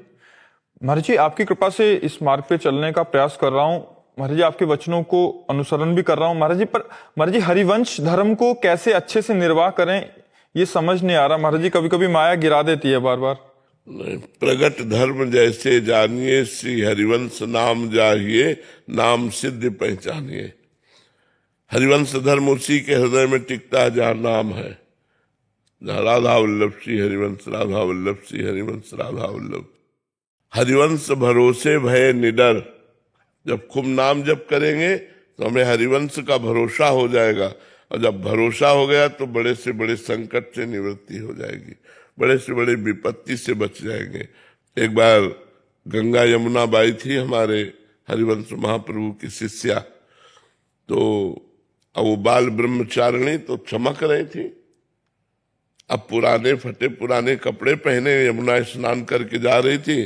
महाराज जी आपकी कृपा से इस मार्ग पे चलने का प्रयास कर रहा हूँ महाराज जी, आपके वचनों को अनुसरण भी कर रहा हूँ महाराज जी। पर महाराज जी हरिवंश धर्म को कैसे अच्छे से निर्वाह करें ये समझ नहीं आ रहा महाराज जी। कभी कभी माया गिरा देती है बार बार। प्रगट धर्म जैसे जानिए, श्री हरिवंश नाम जाहिए, नाम सिद्ध पहचानिए। हरिवंश धर्म उसी के हृदय में टिकता है जहाँ नाम है। जहाँ राधा वल्लभ श्री हरिवंश, राधा वल्लभ श्री हरिवंश, राधा वल्लभ। हरिवंश भरोसे भय निडर। जब खूब नाम जप करेंगे तो हमें हरिवंश का भरोसा हो जाएगा, और जब भरोसा हो गया तो बड़े से बड़े संकट से निवृत्ति हो जाएगी, बड़े से बड़े विपत्ति से बच जाएंगे। एक बार गंगा यमुना बाई थी हमारे हरिवंश महाप्रभु की शिष्या, तो अब वो बाल ब्रह्मचारिणी तो चमक रही थी। अब पुराने फटे पुराने कपड़े पहने यमुना स्नान करके जा रही थी।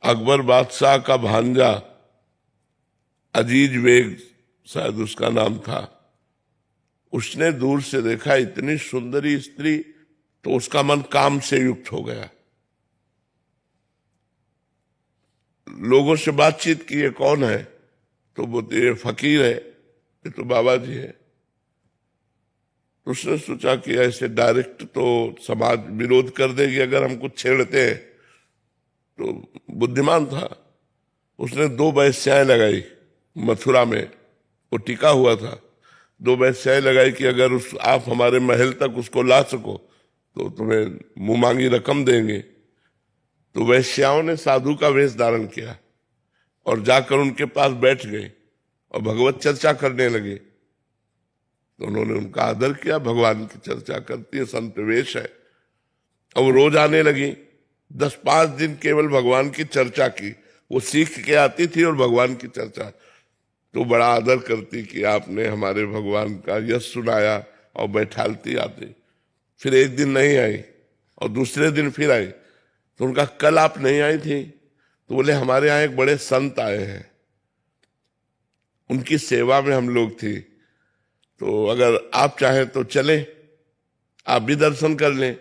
अकबर बादशाह का भांजा अजीज बेग शायद उसका नाम था, उसने दूर से देखा इतनी सुंदरी स्त्री, तो उसका मन काम से युक्त हो गया। लोगों से बातचीत की ये कौन है, तो बोलते ये फकीर है, ये तो बाबा जी है। उसने सोचा कि ऐसे डायरेक्ट तो समाज विरोध कर देगी अगर हम कुछ छेड़ते हैं, तो बुद्धिमान था। उसने 2 वेश्याएं लगाई मथुरा में, वो टिका हुआ था। 2 वैश्याएं लगाई कि अगर आप हमारे महल तक उसको ला सको तो तुम्हें मुंह मांगी रकम देंगे। तो वैश्याओं ने साधु का वेश धारण किया और जाकर उनके पास बैठ गए और भगवत चर्चा करने लगे। तो उन्होंने उनका आदर किया, भगवान की चर्चा करती है, संत वेश है। और रोज आने लगी, 10-5 दिन केवल भगवान की चर्चा की। वो सीख के आती थी और भगवान की चर्चा, तो बड़ा आदर करती कि आपने हमारे भगवान का यश सुनाया, और बैठालती आती। फिर एक दिन नहीं आई और दूसरे दिन फिर आई। तो उनका कल आप नहीं आई थी? तो बोले हमारे यहाँ एक बड़े संत आए हैं, उनकी सेवा में हम लोग थे, तो अगर आप चाहें तो चले, आप भी दर्शन कर लें।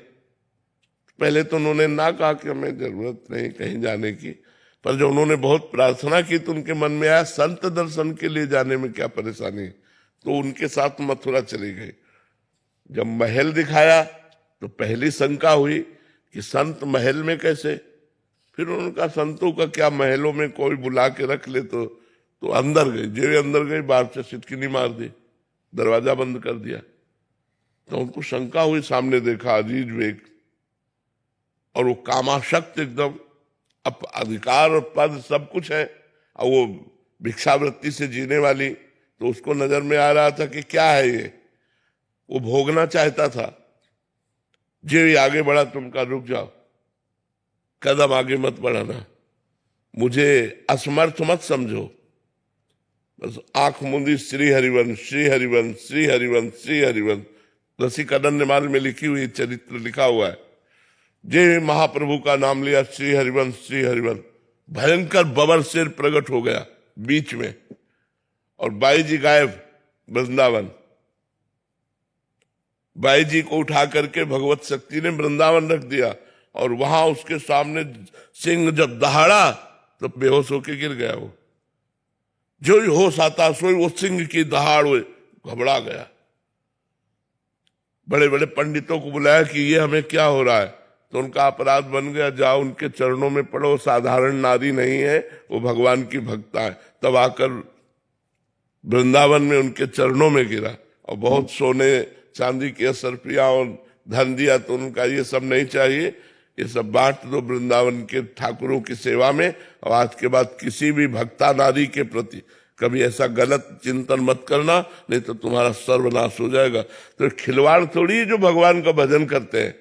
पहले तो उन्होंने ना कहा कि हमें जरूरत नहीं कहीं जाने की, पर जब उन्होंने बहुत प्रार्थना की तो उनके मन में आया संत दर्शन के लिए जाने में क्या परेशानी, तो उनके साथ मथुरा चली गई। जब महल दिखाया तो पहली शंका हुई कि संत महल में कैसे। फिर उनका संतों का क्या, महलों में कोई बुला के रख ले तो अंदर गई। जो अंदर गई बाहर से सिटकिनी मार दी, दरवाजा बंद कर दिया। तो उनको शंका हुई, सामने देखा अजीज वेग, और वो कामाशक्त एकदम, अधिकार और पद सब कुछ है, और वो भिक्षावृत्ति से जीने वाली। तो उसको नजर में आ रहा था कि क्या है ये, वो भोगना चाहता था। जो ही आगे बढ़ा, तुम का रुक जाओ, कदम आगे मत बढ़ाना, मुझे असमर्थ मत समझो। बस आंख मूंदी, श्री हरिवंश श्री हरिवंश श्री हरिवंश श्री हरिवंश, रसिक अनन्यमाल में लिखी हुई चरित्र लिखा हुआ है। जे महाप्रभु का नाम लिया, श्री हरिवंश श्री हरिवंश, भयंकर बबर शेर प्रकट हो गया बीच में, और बाई जी गायब वृंदावन। बाई जी को उठा करके भगवत शक्ति ने वृंदावन रख दिया, और वहां उसके सामने सिंह जब दहाड़ा तो बेहोश होके गिर गया। वो जो ही होश आता सोई वो सिंह की दहाड़ हुए, घबरा गया। बड़े बड़े पंडितों को बुलाया कि ये हमें क्या हो रहा है। तो उनका अपराध बन गया, जाओ उनके चरणों में पड़ो, साधारण नारी नहीं है, वो भगवान की भक्ता है। तब आकर वृंदावन में उनके चरणों में गिरा, और बहुत सोने चांदी की असरफियां और धन दिया। तो उनका ये सब नहीं चाहिए, ये सब बांट दो वृंदावन के ठाकुरों की सेवा में, और आज के बाद किसी भी भक्ता नारी के प्रति कभी ऐसा गलत चिंतन मत करना, नहीं तो तुम्हारा सर्वनाश हो जाएगा। तो खिलवाड़ थोड़ी जो भगवान का भजन करते हैं।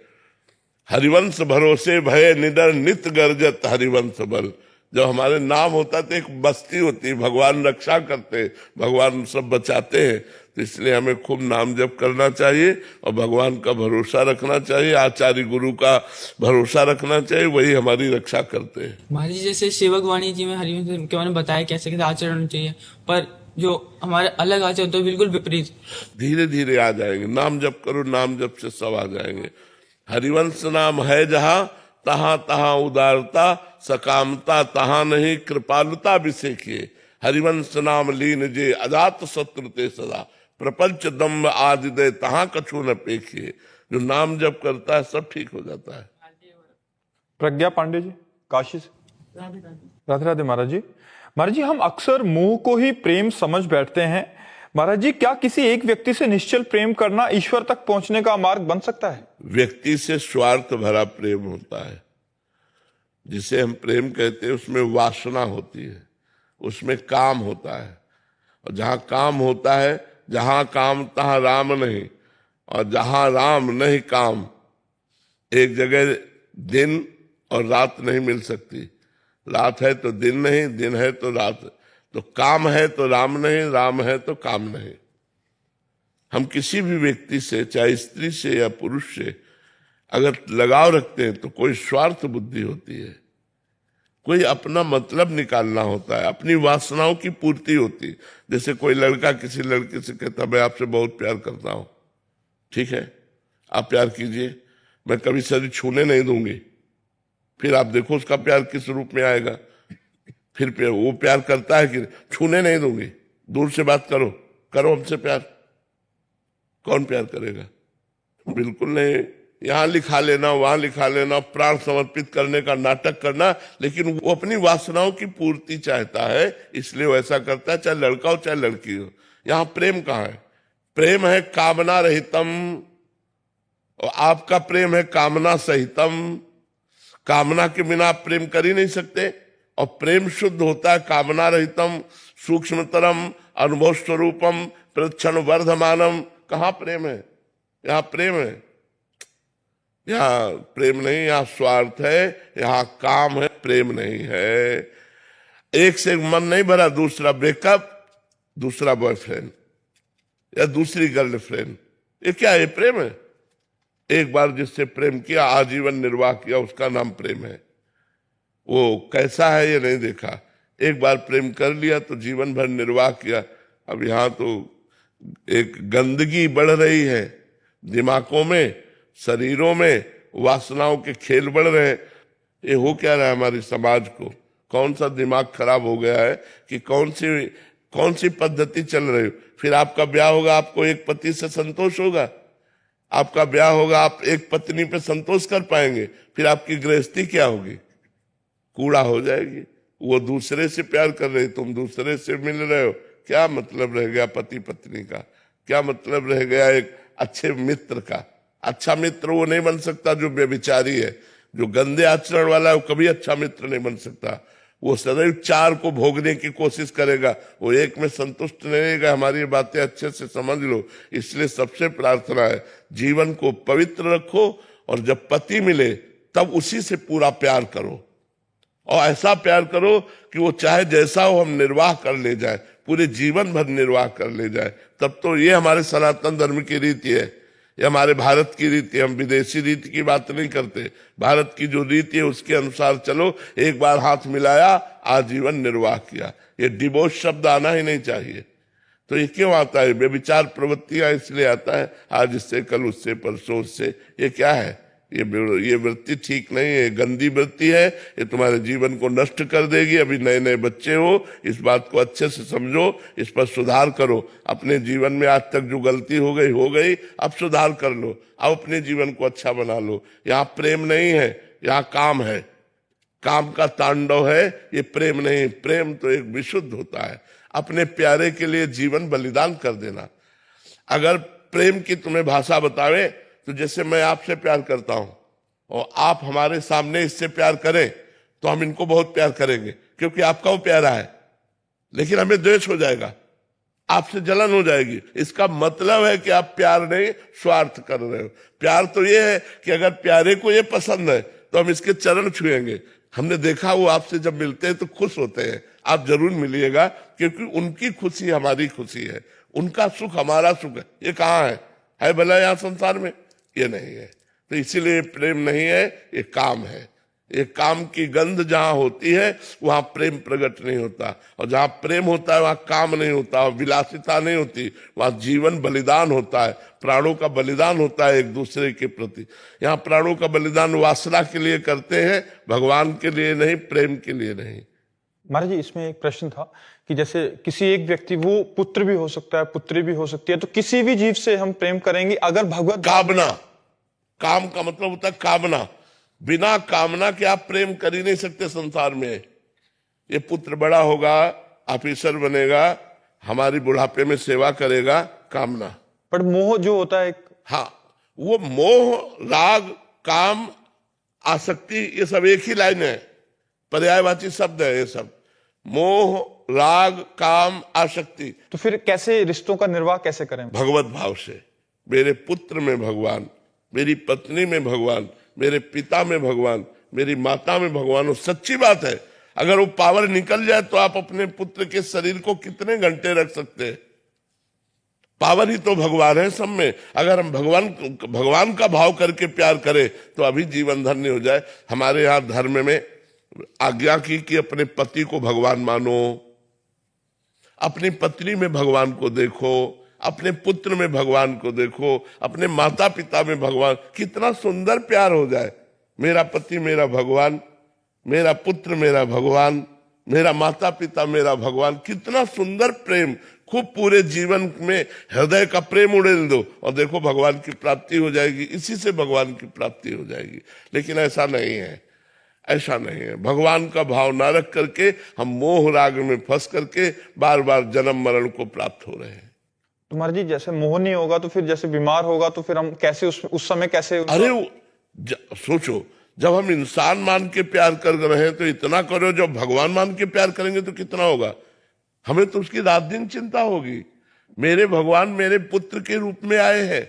हरिवंश भरोसे भय निडर नित गर्जत हरिवंश बल। जब हमारे नाम होता तो एक बस्ती होती, भगवान रक्षा करते, भगवान सब बचाते हैं। तो इसलिए हमें खूब नाम जप करना चाहिए और भगवान का भरोसा रखना चाहिए, आचार्य गुरु का भरोसा रखना चाहिए, वही हमारी रक्षा करते हैं। महाराज जी, जैसे सेवक वाणी जी में हरिवंश के बारे में बताया कैसे कैसे आचरण होना चाहिए, पर जो हमारे अलग आचरण तो बिल्कुल विपरीत। धीरे धीरे आ जाएंगे, नाम जप करो, नाम जप से सब आ जाएंगे। हरिवंश नाम है जहां तहां तहां उदारता, सकामता तहां नहीं कृपालुता विषेकिए। हरिवंश नाम लीन जे अजात शत्रु ते सदा, प्रपंच दम्भ आदि दे तहां कछु न पेखिए। जो नाम जप करता है सब ठीक हो जाता है। प्रज्ञा पांडे जी, काशी से। राधे राधे महाराज जी। महाराज जी, हम अक्सर मोह को ही प्रेम समझ बैठते हैं। महाराज जी, क्या किसी एक व्यक्ति से निश्चल प्रेम करना ईश्वर तक पहुंचने का मार्ग बन सकता है? व्यक्ति से स्वार्थ भरा प्रेम होता है, जिसे हम प्रेम कहते हैं, उसमें वासना होती है, उसमें काम होता है। और जहां काम होता है, जहां काम तहां राम नहीं, और जहां राम नहीं काम, एक जगह दिन और रात नहीं मिल सकती। रात है तो दिन नहीं, दिन है तो रात। तो काम है तो राम नहीं, राम है तो काम नहीं। हम किसी भी व्यक्ति से, चाहे स्त्री से या पुरुष से, अगर लगाव रखते हैं तो कोई स्वार्थ बुद्धि होती है, कोई अपना मतलब निकालना होता है, अपनी वासनाओं की पूर्ति होती है। जैसे कोई लड़का किसी लड़की से कहता मैं आपसे बहुत प्यार करता हूं, ठीक है, आप प्यार कीजिए, मैं कभी शरीर छूने नहीं दूंगी। फिर आप देखो उसका प्यार किस रूप में आएगा। फिर वो प्यार करता है कि छूने नहीं दूंगी, दूर से बात करो, करो हमसे प्यार। कौन प्यार करेगा? बिल्कुल नहीं। यहां लिखा लेना, वहां लिखा लेना, प्राण समर्पित करने का नाटक करना, लेकिन वो अपनी वासनाओं की पूर्ति चाहता है, इसलिए वो ऐसा करता है, चाहे लड़का हो चाहे लड़की हो। यहां प्रेम कहाँ है? प्रेम है कामना रहितम, और आपका प्रेम है कामना सहितम। कामना के बिना आप प्रेम कर ही नहीं सकते, और प्रेम शुद्ध होता है कामना रहितम, सूक्ष्मतरम, अनुभव स्वरूपम, प्रक्षण वर्धमानम। कहाँ प्रेम है? यहाँ प्रेम है, यहाँ प्रेम नहीं, यहाँ स्वार्थ है, यहाँ काम है, प्रेम नहीं है। एक से मन नहीं भरा, दूसरा ब्रेकअप, दूसरा बॉयफ्रेंड या दूसरी गर्लफ्रेंड, ये क्या है? प्रेम है? एक बार जिससे प्रेम किया, आजीवन निर्वाह किया, उसका नाम प्रेम है। वो कैसा है ये नहीं देखा, एक बार प्रेम कर लिया तो जीवन भर निर्वाह किया। अब यहाँ तो एक गंदगी बढ़ रही है, दिमागों में, शरीरों में वासनाओं के खेल बढ़ रहे हैं। ये हो क्या रहा है हमारे समाज को? कौन सा दिमाग खराब हो गया है कि कौन सी पद्धति चल रही? फिर आपका ब्याह होगा, आपको एक पति से संतोष होगा? आपका ब्याह होगा, आप एक पत्नी पे संतोष कर पाएंगे? फिर आपकी गृहस्थी क्या होगी? कूड़ा हो जाएगी। वो दूसरे से प्यार कर रहे, तुम दूसरे से मिल रहे हो, क्या मतलब रह गया पति पत्नी का? क्या मतलब रह गया एक अच्छे मित्र का? अच्छा मित्र वो नहीं बन सकता जो व्यभिचारी है, जो गंदे आचरण वाला है, वो कभी अच्छा मित्र नहीं बन सकता। वो सदैव चार को भोगने की कोशिश करेगा, वो एक में संतुष्ट नहीं रहेगा। हमारी ये बातें अच्छे से समझ लो। इसलिए सबसे प्रार्थना है, जीवन को पवित्र रखो, और जब पति मिले तब उसी से पूरा प्यार करो, और ऐसा प्यार करो कि वो चाहे जैसा हो हम निर्वाह कर ले जाए, पूरे जीवन भर निर्वाह कर ले जाए। तब तो ये हमारे सनातन धर्म की रीति है, ये हमारे भारत की रीति है। हम विदेशी रीति की बात नहीं करते, भारत की जो रीति है उसके अनुसार चलो। एक बार हाथ मिलाया, आजीवन निर्वाह किया। ये डिवोर्स शब्द आना ही नहीं चाहिए। तो ये क्यों आता है? व्यभिचार प्रवृत्तियां इसलिए आता है, आज इससे, कल उससे, परसों उससे। ये क्या है? ये वृत्ति ठीक नहीं है, गंदी वृत्ति है, ये तुम्हारे जीवन को नष्ट कर देगी। अभी नए नए बच्चे हो, इस बात को अच्छे से समझो, इस पर सुधार करो। अपने जीवन में आज तक जो गलती हो गई, अब सुधार कर लो, अब अपने जीवन को अच्छा बना लो। यहाँ प्रेम नहीं है, यहाँ काम है, काम का तांडव है, ये प्रेम नहीं। प्रेम तो एक विशुद्ध होता है, अपने प्यारे के लिए जीवन बलिदान कर देना। अगर प्रेम की तुम्हें भाषा बतावे तो जैसे मैं आपसे प्यार करता हूं और आप हमारे सामने इससे प्यार करें तो हम इनको बहुत प्यार करेंगे, क्योंकि आपका वो प्यारा है। लेकिन हमें द्वेष हो जाएगा, आपसे जलन हो जाएगी। इसका मतलब है कि आप प्यार नहीं, स्वार्थ कर रहे हो। प्यार तो ये है कि अगर प्यारे को ये पसंद है तो हम इसके चरण छुएंगे। हमने देखा वो आपसे जब मिलते हैं तो खुश होते हैं। आप जरूर मिलिएगा, क्योंकि उनकी खुशी हमारी खुशी है, उनका सुख हमारा सुख है। ये कहाँ है भला यहाँ संसार में? ये नहीं है। तो इसीलिए प्रेम नहीं है, ये काम है। ये काम की गंध जहां होती है वहां प्रेम प्रकट नहीं होता, और जहां प्रेम होता है वहां काम नहीं होता, विलासिता नहीं होती, वहां जीवन बलिदान होता है, प्राणों का बलिदान होता है एक दूसरे के प्रति। यहाँ प्राणों का बलिदान वासना के लिए करते हैं, भगवान के लिए नहीं, प्रेम के लिए नहीं। महाराज जी, इसमें एक प्रश्न था कि जैसे किसी एक व्यक्ति, वो पुत्र भी हो सकता है, पुत्री भी हो सकती है, तो किसी भी जीव से हम प्रेम करेंगे अगर भगवत कामना, काम का मतलब होता है कामना। बिना कामना के आप प्रेम कर ही नहीं सकते संसार में। ये पुत्र बड़ा होगा, ऑफिसर बनेगा, हमारी बुढ़ापे में सेवा करेगा, कामना। पर मोह जो होता है, हाँ, वो मोह, राग, काम, आसक्ति, ये सब एक ही लाइन है, पर्यायवाची शब्द है ये सब। मोह, राग, काम, आसक्ति। तो फिर कैसे रिश्तों का निर्वाह कैसे करें? भगवत भाव से। मेरे पुत्र में भगवान, मेरी पत्नी में भगवान, मेरे पिता में भगवान, मेरी माता में भगवान। वो सच्ची बात है। अगर वो पावर निकल जाए तो आप अपने पुत्र के शरीर को कितने घंटे रख सकते हैं? पावर ही तो भगवान है सब में। अगर हम भगवान का भाव करके प्यार करें तो अभी जीवन धन्य हो जाए। हमारे यहाँ धर्म में आज्ञा की कि अपने पति को भगवान मानो, अपनी पत्नी में भगवान को देखो, अपने पुत्र में भगवान को देखो, अपने माता पिता में भगवान। कितना सुंदर प्यार हो जाए। मेरा पति मेरा भगवान, मेरा पुत्र मेरा भगवान, मेरा माता पिता मेरा भगवान। कितना सुंदर प्रेम। खूब पूरे जीवन में हृदय का प्रेम उड़ेल दो और देखो भगवान की प्राप्ति हो जाएगी। इसी से भगवान की प्राप्ति हो जाएगी। लेकिन ऐसा नहीं है, ऐसा नहीं है। भगवान का भाव ना रख करके हम मोह राग में फंस करके बार बार जन्म मरण को प्राप्त हो रहे हैं। तो महाराज जी जैसे मोह नहीं होगा तो फिर जैसे बीमार होगा तो फिर हम कैसे उस समय कैसे अरे सोचो, जब हम इंसान मान के प्यार कर रहे हैं तो इतना करो, जब भगवान मान के प्यार करेंगे तो कितना होगा। हमें तो उसकी रात दिन चिंता होगी। मेरे भगवान मेरे पुत्र के रूप में आए हैं,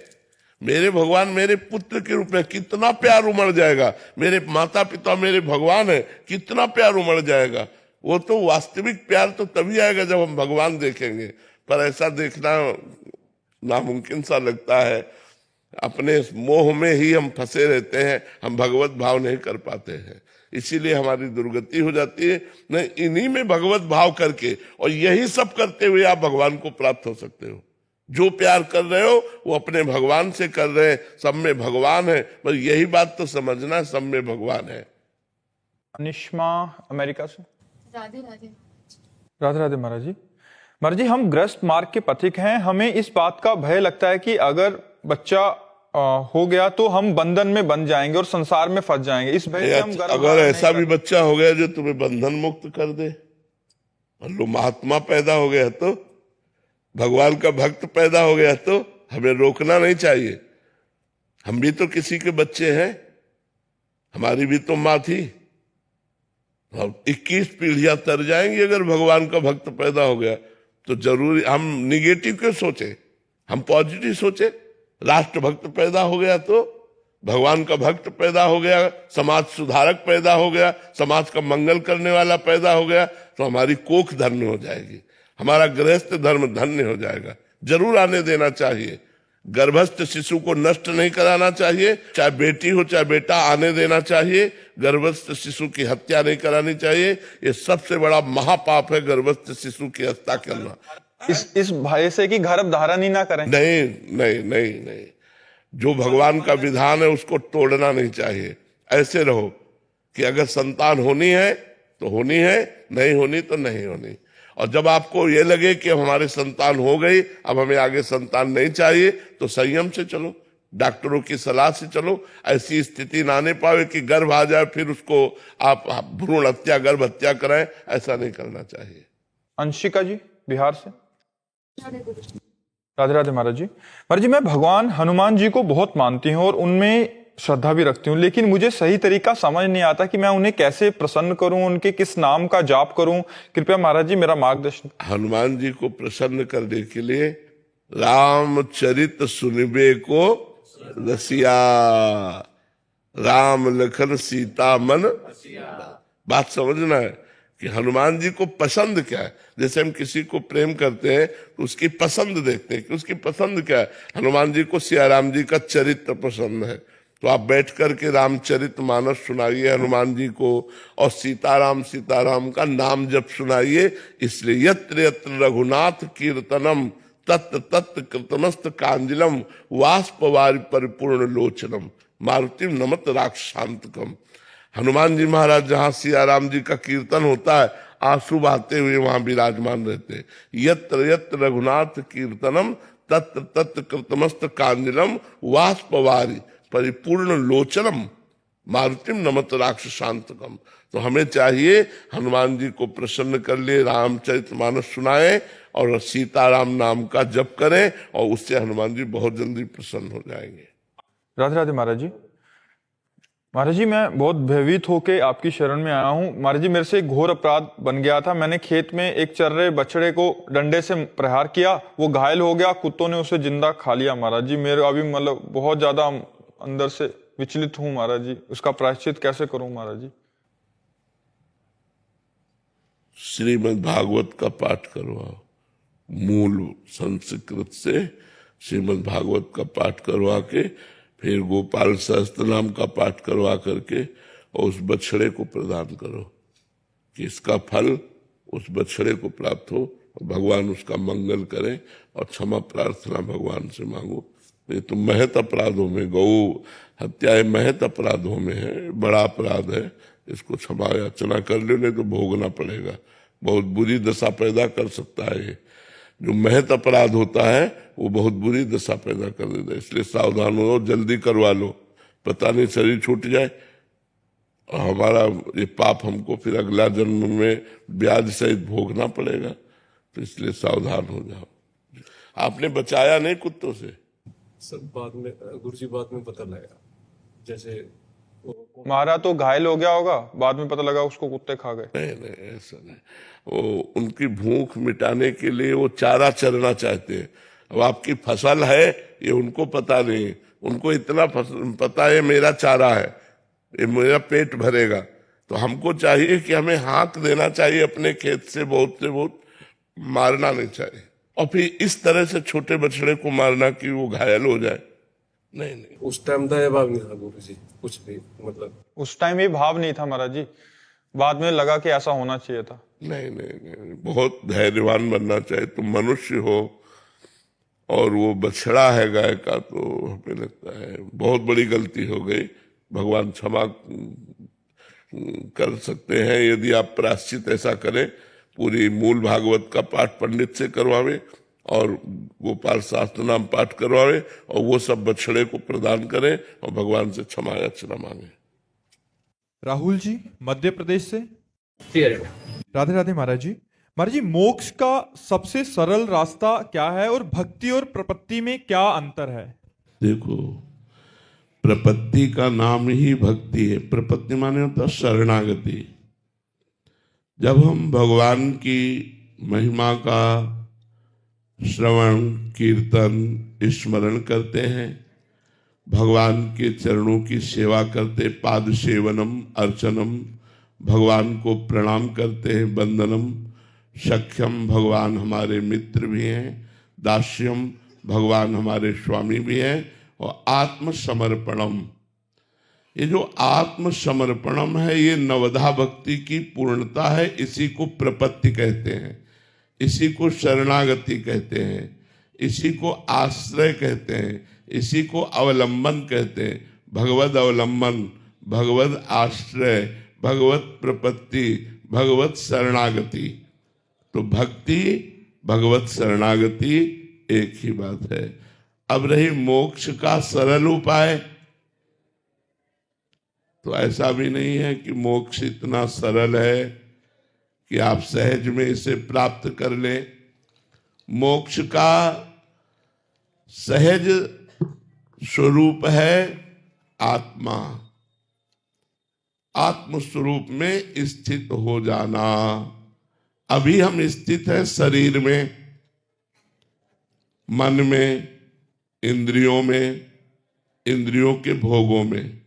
मेरे भगवान मेरे पुत्र के रूप में, कितना प्यार उमड़ जाएगा। मेरे माता पिता मेरे भगवान है, कितना प्यार उमड़ जाएगा। वो तो वास्तविक प्यार तो तभी आएगा जब हम भगवान देखेंगे, पर ऐसा देखना नामुमकिन सा लगता है। अपने मोह में ही हम फंसे रहते हैं, हम भगवत भाव नहीं कर पाते हैं, इसीलिए हमारी दुर्गति हो जाती है। नहीं, इन्हीं में भगवत भाव करके और यही सब करते हुए आप भगवान को प्राप्त हो सकते हो। जो प्यार कर रहे हो वो अपने भगवान से कर रहे हैं, सब में भगवान है, बस यही बात तो समझना, सब में भगवान है। अनिश्मा अमेरिका से। राधे राधे। राधे राधे महाराज जी। महाराज जी, हम ग्रस्त मार्ग के पथिक हैं, हमें इस बात का भय लगता है कि अगर बच्चा हो गया तो हम बंधन में बन जाएंगे और संसार में फंस जाएंगे। इस भय से हम अगर ऐसा भी बच्चा हो गया जो तुम्हें बंधन मुक्त कर दे, और लो महात्मा पैदा हो गया तो, भगवान का भक्त पैदा हो गया तो हमें रोकना नहीं चाहिए। हम भी तो किसी के बच्चे हैं, हमारी भी तो माँ थी। हम 21 पीढ़ियां तर जाएंगी अगर भगवान का भक्त पैदा हो गया तो। जरूरी हम निगेटिव क्यों सोचे, हम पॉजिटिव सोचे। राष्ट्र भक्त पैदा हो गया तो, भगवान का भक्त पैदा हो गया, समाज सुधारक पैदा हो गया, समाज का मंगल करने वाला पैदा हो गया, तो हमारी कोख धन्य हो जाएगी, हमारा गृहस्थ धर्म धन्य हो जाएगा। जरूर आने देना चाहिए, गर्भस्थ शिशु को नष्ट नहीं कराना चाहिए, चाहे बेटी हो चाहे बेटा, आने देना चाहिए। गर्भस्थ शिशु की हत्या नहीं करानी चाहिए, ये सबसे बड़ा महापाप है, गर्भस्थ शिशु की हत्या करना। इस भय से कि गर्भ धारण ही ना करें। नहीं नहीं नहीं नहीं, जो भगवान का विधान है उसको तोड़ना नहीं चाहिए। ऐसे रहो कि अगर संतान होनी है तो होनी है, नहीं होनी तो नहीं होनी। और जब आपको ये लगे कि अब हमारे संतान हो गई, अब हमें आगे संतान नहीं चाहिए, तो संयम से चलो, डॉक्टरों की सलाह से चलो। ऐसी स्थिति ना आने पावे कि गर्भ आ जाए फिर उसको आप भ्रूण हत्या, गर्भ हत्या कराएं, ऐसा नहीं करना चाहिए। अंशिका जी बिहार से। राधे राधे महाराज जी। महाराज जी, मैं भगवान हनुमान जी को बहुत मानती हूँ और उनमें श्रद्धा भी रखती हूँ, लेकिन मुझे सही तरीका समझ नहीं आता कि मैं उन्हें कैसे प्रसन्न करूं, उनके किस नाम का जाप करूं। कृपया महाराज जी मेरा मार्गदर्शन। हनुमान जी को प्रसन्न करने के लिए रामचरित सुनिबे को रसिया, राम लखन सीता मन। बात समझना है कि हनुमान जी को पसंद क्या है। जैसे हम किसी को प्रेम करते हैं तो उसकी पसंद देखते हैं कि उसकी पसंद क्या है। हनुमान जी को सिया राम जी का चरित्र पसंद है, तो आप बैठ करके रामचरित मानस सुनाइए हनुमान जी को, और सीताराम का नाम जप सुनाइए। इसलिए यत्र यत्र रघुनाथ कीर्तनम तत् तत् कृतमस्त कांजलम वाष्पवारि परिपूर्ण लोचनम मारुतिम नमत राक्षसांतकम। हनुमान जी महाराज जहां सियाराम जी का कीर्तन होता है, आंसू बहाते हुए वहां विराजमान रहते हैं। यत्र यत्र रघुनाथ कीर्तनम तत्र तत्र कृतमस्त कांजलम वाष्पवारि परिपूर्ण लोचनम मारुतिम नमत राक्षसांतकम। तो हमें चाहिए हनुमान जी को प्रसन्न कर लिए, रामचरितमानस सुनाएं और सीताराम नाम का जप करें, और उससे हनुमान जी बहुत जल्दी प्रसन्न हो जाएंगे। राधे राधे महाराज जी। महाराज जी, मैं बहुत भयभीत होके आपकी शरण में आया हूँ। महाराज जी, मेरे से एक घोर अपराध बन गया था। मैंने खेत में एक चर रहे बछड़े को डंडे से प्रहार किया, वो घायल हो गया, कुत्तों ने उसे जिंदा खा लिया। महाराज जी, मेरे अभी मतलब बहुत ज्यादा अंदर से विचलित हूँ महाराज जी, उसका प्रायश्चित कैसे करूं महाराज जी? श्रीमद् भागवत का पाठ करवाओ, मूल संस्कृत से श्रीमद् भागवत का पाठ करवा के, फिर गोपाल सहस्त्र नाम का पाठ करवा करके और उस बछड़े को प्रदान करो कि इसका फल उस बछड़े को प्राप्त हो, और भगवान उसका मंगल करें, और क्षमा प्रार्थना भगवान से मांगो। ये तो महत अपराधों में, गौ हत्या महत अपराधों में है, बड़ा अपराध है। इसको क्षमा याचना कर लो, नहीं तो भोगना पड़ेगा। बहुत बुरी दशा पैदा कर सकता है ये। जो महत अपराध होता है वो बहुत बुरी दशा पैदा कर देता है। इसलिए सावधान हो, जल्दी करवा लो, पता नहीं शरीर छूट जाए और हमारा ये पाप हमको फिर अगला जन्म में ब्याज सहित भोगना पड़ेगा। तो इसलिए सावधान हो जाओ। आपने बचाया नहीं कुत्तों से? सब बाद में गुरुजी बाद में पता लगा, जैसे वो मारा तो घायल हो गया होगा, बाद में पता लगा उसको कुत्ते खा गए। नहीं नहीं, ऐसा नहीं। वो उनकी भूख मिटाने के लिए वो चारा चरना चाहते हैं। अब आपकी फसल है ये उनको पता नहीं, उनको इतना पता है मेरा चारा है, ये मेरा पेट भरेगा। तो हमको चाहिए कि हमें हाँक देना चाहिए अपने खेत से बहुत, मारना नहीं चाहिए। और फिर इस तरह से छोटे बछड़े को मारना कि वो घायल हो जाए, नहीं नहीं। उस टाइम दया भाव नहीं था गुरुजी, कुछ भी, मतलब उस टाइम ये भाव नहीं था महाराज जी, बाद में लगा कि ऐसा होना चाहिए था। नहीं नहीं नहीं, बहुत धैर्यवान बनना चाहिए। तुम मनुष्य हो और वो बछड़ा है गाय का, तो हमें लगता है बहुत बड़ी गलती हो गई। भगवान क्षमा कर सकते हैं यदि आप प्रायश्चित ऐसा करें, पूरी मूल भागवत का पाठ पंडित से करवावे और गोपाल शास्त्र नाम पाठ करवावे और वो सब बछड़े को प्रदान करें और भगवान से क्षमा याचना मांगे। राहुल जी मध्य प्रदेश से। राधे राधे महाराज जी। महाराज जी, मोक्ष का सबसे सरल रास्ता क्या है और भक्ति और प्रपत्ति में क्या अंतर है? देखो, प्रपत्ति का नाम ही भक्ति है। प्रपत्ति माने होता शरणागति। जब हम भगवान की महिमा का श्रवण कीर्तन स्मरण करते हैं, भगवान के चरणों की सेवा करते, पाद सेवनम अर्चनम, भगवान को प्रणाम करते हैं, वंदनम, सख्यम भगवान हमारे मित्र भी हैं, दास्यम भगवान हमारे स्वामी भी हैं, और आत्मसमर्पणम, ये जो आत्मसमर्पणम है ये नवधा भक्ति की पूर्णता है। इसी को प्रपत्ति कहते हैं, इसी को शरणागति कहते हैं, इसी को आश्रय कहते हैं, इसी को अवलंबन कहते हैं। भगवद अवलंबन, भगवद आश्रय, भगवत प्रपत्ति, भगवत शरणागति। तो भक्ति भगवत शरणागति एक ही बात है। अब रही मोक्ष का सरल उपाय, तो ऐसा भी नहीं है कि मोक्ष इतना सरल है कि आप सहज में इसे प्राप्त कर लें। मोक्ष का सहज स्वरूप है आत्मा, आत्म स्वरूप में स्थित हो जाना। अभी हम स्थित हैं शरीर में, मन में, इंद्रियों में, इंद्रियों के भोगों में।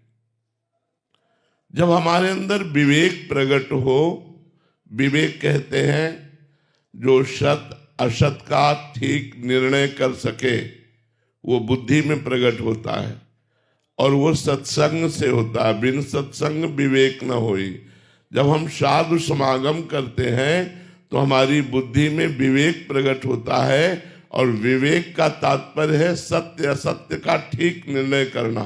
जब हमारे अंदर विवेक प्रकट हो, विवेक कहते हैं जो सत असत का ठीक निर्णय कर सके, वो बुद्धि में प्रकट होता है और वो सत्संग से होता है। बिन सत्संग विवेक न होई। जब हम साधु समागम करते हैं तो हमारी बुद्धि में विवेक प्रकट होता है, और विवेक का तात्पर्य है सत्य असत्य का ठीक निर्णय करना।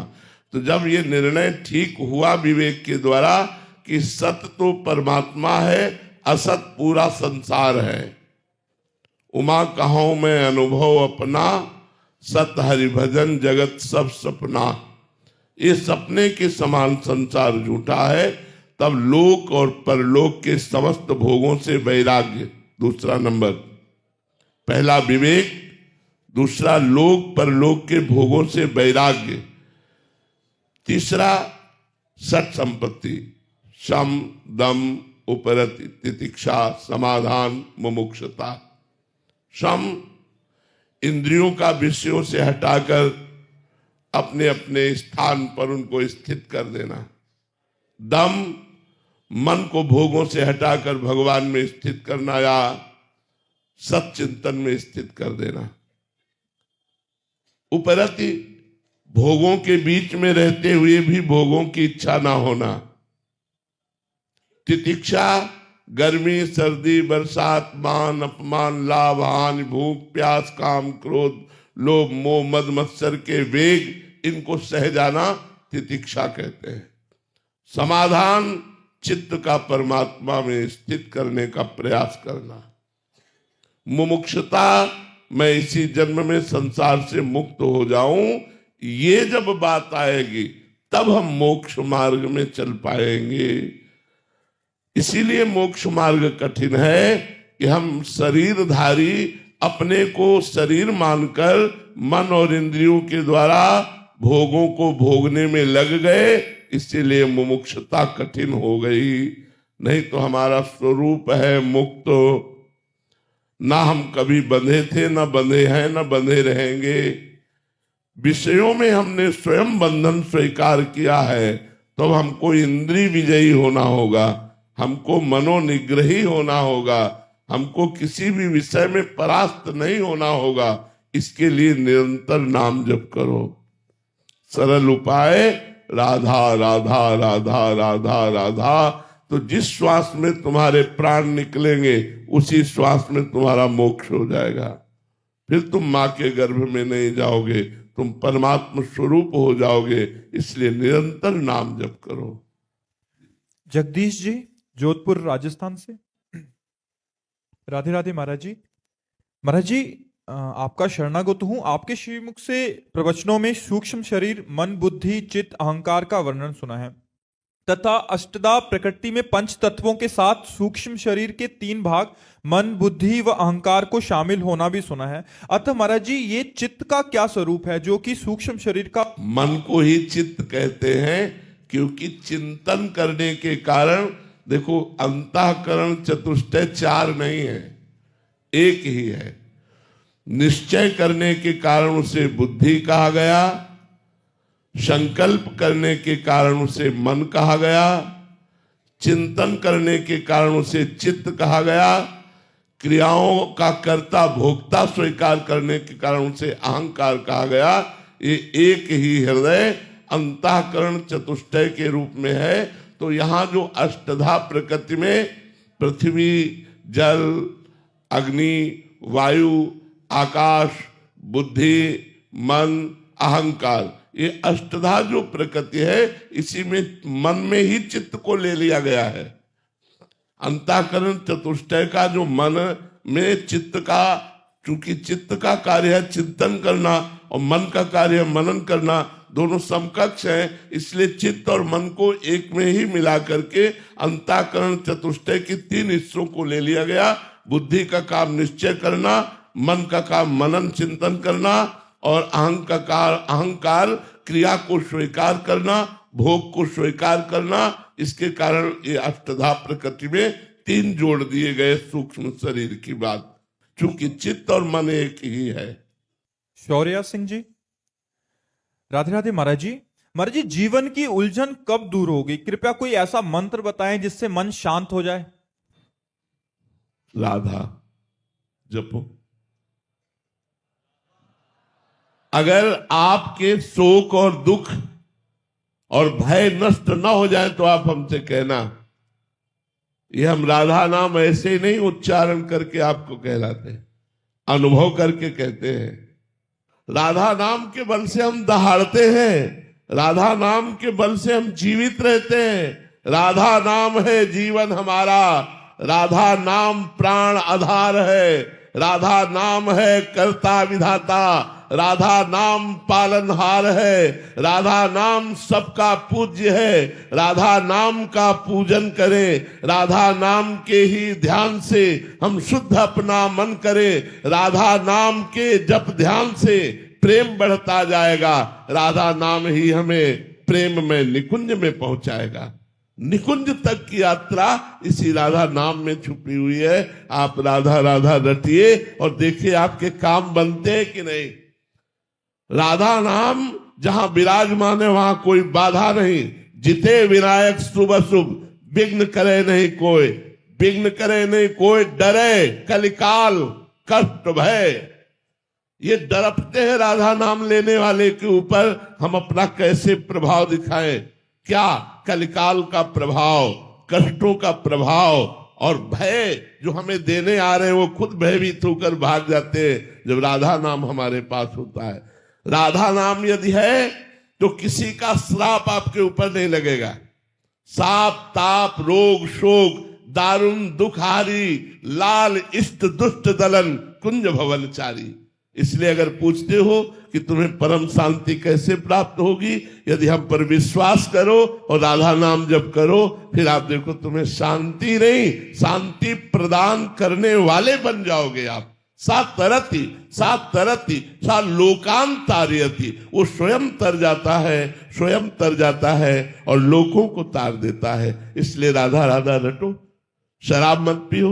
तो जब ये निर्णय ठीक हुआ विवेक के द्वारा कि सत्य तो परमात्मा है, असत पूरा संसार है, उमा कहो मैं अनुभव अपना, सत हरि भजन जगत सब सपना। ये सपने के समान संसार झूठा है। तब लोक और परलोक के समस्त भोगों से वैराग्य, दूसरा नंबर। पहला विवेक, दूसरा लोक परलोक के भोगों से वैराग्य, तीसरा सत संपत्ति, शम दम उपरति तितिक्षा समाधान मुमुक्षुता। शम इंद्रियों का विषयों से हटाकर अपने अपने स्थान पर उनको स्थित कर देना। दम मन को भोगों से हटाकर भगवान में स्थित करना या सच्चिंतन में स्थित कर देना। उपरति भोगों के बीच में रहते हुए भी भोगों की इच्छा ना होना। तितिक्षा गर्मी सर्दी बरसात मान अपमान लाभ हानि भूख प्यास काम क्रोध लोभ मोह मद मत्सर के वेग, इनको सह जाना तितिक्षा कहते हैं। समाधान चित्त का परमात्मा में स्थित करने का प्रयास करना। मुमुक्षुता मैं इसी जन्म में संसार से मुक्त हो जाऊं, ये जब बात आएगी तब हम मोक्ष मार्ग में चल पाएंगे। इसीलिए मोक्ष मार्ग कठिन है कि हम शरीरधारी अपने को शरीर मानकर मन और इंद्रियों के द्वारा भोगों को भोगने में लग गए, इसीलिए मुमुक्षुता कठिन हो गई। नहीं तो हमारा स्वरूप है मुक्त, ना हम कभी बंधे थे, ना बंधे हैं, ना बंधे रहेंगे। विषयों में हमने स्वयं बंधन स्वीकार किया है, तो अब हमको इंद्रिय विजयी होना होगा, हमको मनोनिग्रही होना होगा, हमको किसी भी विषय में परास्त नहीं होना होगा। इसके लिए निरंतर नाम जप करो। सरल उपाय राधा राधा राधा राधा राधा। तो जिस श्वास में तुम्हारे प्राण निकलेंगे उसी श्वास में तुम्हारा मोक्ष हो जाएगा। फिर तुम मां के गर्भ में नहीं जाओगे, तुम परमात्मा स्वरूप हो जाओगे। इसलिए निरंतर नाम जप करो। जगदीश जी जोधपुर राजस्थान से। राधे राधे महाराज जी। महाराज जी आपका शरणागत हूं। आपके श्रीमुख से प्रवचनों में सूक्ष्म शरीर, मन, बुद्धि, चित्त, अहंकार का वर्णन सुना है तथा अष्टधा प्रकृति में पंच तत्वों के साथ सूक्ष्म शरीर के 3 भाग मन, बुद्धि व अहंकार को शामिल होना भी सुना है। अतः महाराज जी ये चित्त का क्या स्वरूप है जो कि सूक्ष्म शरीर का? मन को ही चित्त कहते हैं, क्योंकि चिंतन करने के कारण, देखो अंतःकरण चतुष्टय 4 नहीं है, एक ही है। निश्चय करने के कारण उसे बुद्धि कहा गया, संकल्प करने के कारण उसे मन कहा गया, चिंतन करने के कारण उसे चित्त कहा गया, क्रियाओं का कर्ता भोक्ता स्वीकार करने के कारण उसे अहंकार कहा गया। ये एक ही हृदय अंतःकरण चतुष्टय के रूप में है। तो यहाँ जो अष्टधा प्रकृति में पृथ्वी, जल, अग्नि, वायु, आकाश, बुद्धि, मन, अहंकार, ये अष्टधा जो प्रकृति है, इसी में मन में ही चित्त को ले लिया गया है। अंतःकरण चतुष्टय का जो मन में चित्त का, चूंकि चित्त का कार्य है चिंतन करना और मन का कार्य है मनन करना, दोनों समकक्ष हैं, इसलिए चित्त और मन को एक में ही मिला करके अंतःकरण चतुष्टय की 3 हिस्सों को ले लिया गया। बुद्धि का काम निश्चय करना, मन का काम मनन चिंतन करना और अहंकार क्रिया को स्वीकार करना, भोग को स्वीकार करना। इसके कारण ये अष्टधा प्रकृति में 3 जोड़ दिए गए सूक्ष्म शरीर की बात, चूंकि चित्त और मन एक ही है। शौर्या सिंह जी। राधे राधे महाराज जी। महाराज जी जीवन की उलझन कब दूर होगी? कृपया कोई ऐसा मंत्र बताएं जिससे मन शांत हो जाए। राधा जपो। अगर आपके शोक और दुख और भय नष्ट न हो जाए तो आप हमसे कहना। ये हम राधा नाम ऐसे ही नहीं उच्चारण करके आपको कहलाते, अनुभव करके कहते हैं। राधा नाम के बल से हम दहाड़ते हैं, राधा नाम के बल से हम जीवित रहते हैं। राधा नाम है जीवन हमारा, राधा नाम प्राण आधार है, राधा नाम है कर्ता विधाता, राधा नाम पालनहार है, राधा नाम सबका पूज्य है। राधा नाम का पूजन करें, राधा नाम के ही ध्यान से हम शुद्ध अपना मन करें। राधा नाम के जप ध्यान से प्रेम बढ़ता जाएगा। राधा नाम ही हमें प्रेम में निकुंज में पहुंचाएगा। निकुंज तक की यात्रा इसी राधा नाम में छुपी हुई है। आप राधा राधा रटिए और देखिए आपके काम बनते हैं कि नहीं। राधा नाम जहां विराजमान है वहां कोई बाधा नहीं। जिते विनायक शुभ शुभ, विघ्न करे नहीं कोई, विघ्न करे नहीं कोई, डरे कलिकाल कष्ट भय। ये डरपते हैं राधा नाम लेने वाले के ऊपर। हम अपना कैसे प्रभाव दिखाएं? क्या कलिकाल का प्रभाव, कष्टों का प्रभाव और भय जो हमें देने आ रहे हैं, वो खुद भयभीत होकर भाग जाते हैं जब राधा नाम हमारे पास होता है। राधा नाम यदि है तो किसी का श्राप आपके ऊपर नहीं लगेगा। साप ताप रोग शोक दारुण दुखारी, लाल इष्ट दुष्ट दलन कुंज भवनचारी। इसलिए अगर पूछते हो कि तुम्हें परम शांति कैसे प्राप्त होगी, यदि हम पर विश्वास करो और राधा नाम जप करो, फिर आप देखो तुम्हें शांति नहीं शांति प्रदान करने वाले बन जाओगे। आप सा तरति सा लोकांतारयति, वो स्वयं तर जाता है और लोगों को तार देता है। इसलिए राधा राधा रटो, शराब मत पियो,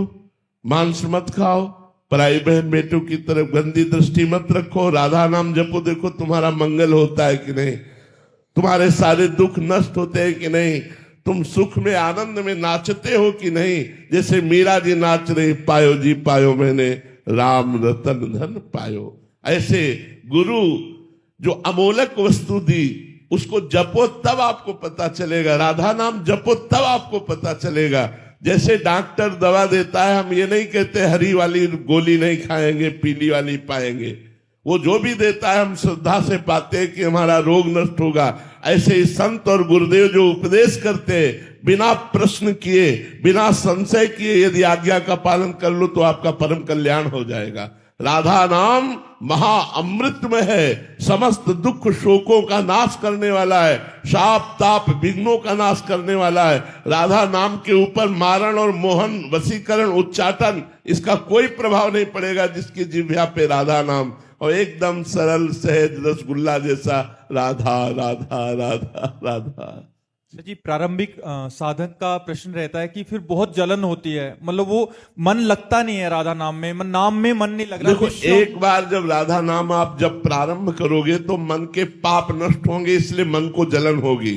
मांस मत खाओ, पराई बहन बेटों की तरफ गंदी दृष्टि मत रखो, राधा नाम जपो, देखो तुम्हारा मंगल होता है कि नहीं, तुम्हारे सारे दुख नष्ट होते हैं कि नहीं, तुम सुख में आनंद में नाचते हो कि नहीं। जैसे मीरा जी नाच रही, पायो जी पायो मैंने राम रतन धन पायो। ऐसे गुरु जो अमोलक वस्तु दी उसको जपो तब आपको पता चलेगा, राधा नाम जपो तब आपको पता चलेगा। जैसे डॉक्टर दवा देता है, हम ये नहीं कहते हरी वाली गोली नहीं खाएंगे, पीली वाली पाएंगे, वो जो भी देता है हम श्रद्धा से पाते हैं कि हमारा रोग नष्ट होगा। ऐसे ही संत और गुरुदेव जो उपदेश करते हैं, बिना प्रश्न किए, बिना संशय किए यदि आज्ञा का पालन कर लो तो आपका परम कल्याण हो जाएगा। राधा नाम महा अमृतमय है, समस्त दुख शोकों का नाश करने वाला है, शाप ताप विघ्नों का नाश करने वाला है। राधा नाम के ऊपर मारण और मोहन, वशीकरण, उच्चाटन, इसका कोई प्रभाव नहीं पड़ेगा जिसकी जिह्वा पे राधा नाम, और एकदम सरल सहज रसगुल्ला जैसा राधा राधा राधा राधा। जी, प्रारंभिक साधन का प्रश्न रहता है कि फिर बहुत जलन होती है, मतलब वो मन लगता नहीं है राधा नाम में, नाम में मन नहीं लग रहा। देखो, एक बार जब राधा नाम आप जब प्रारंभ करोगे तो मन के पाप नष्ट होंगे, इसलिए मन को जलन होगी।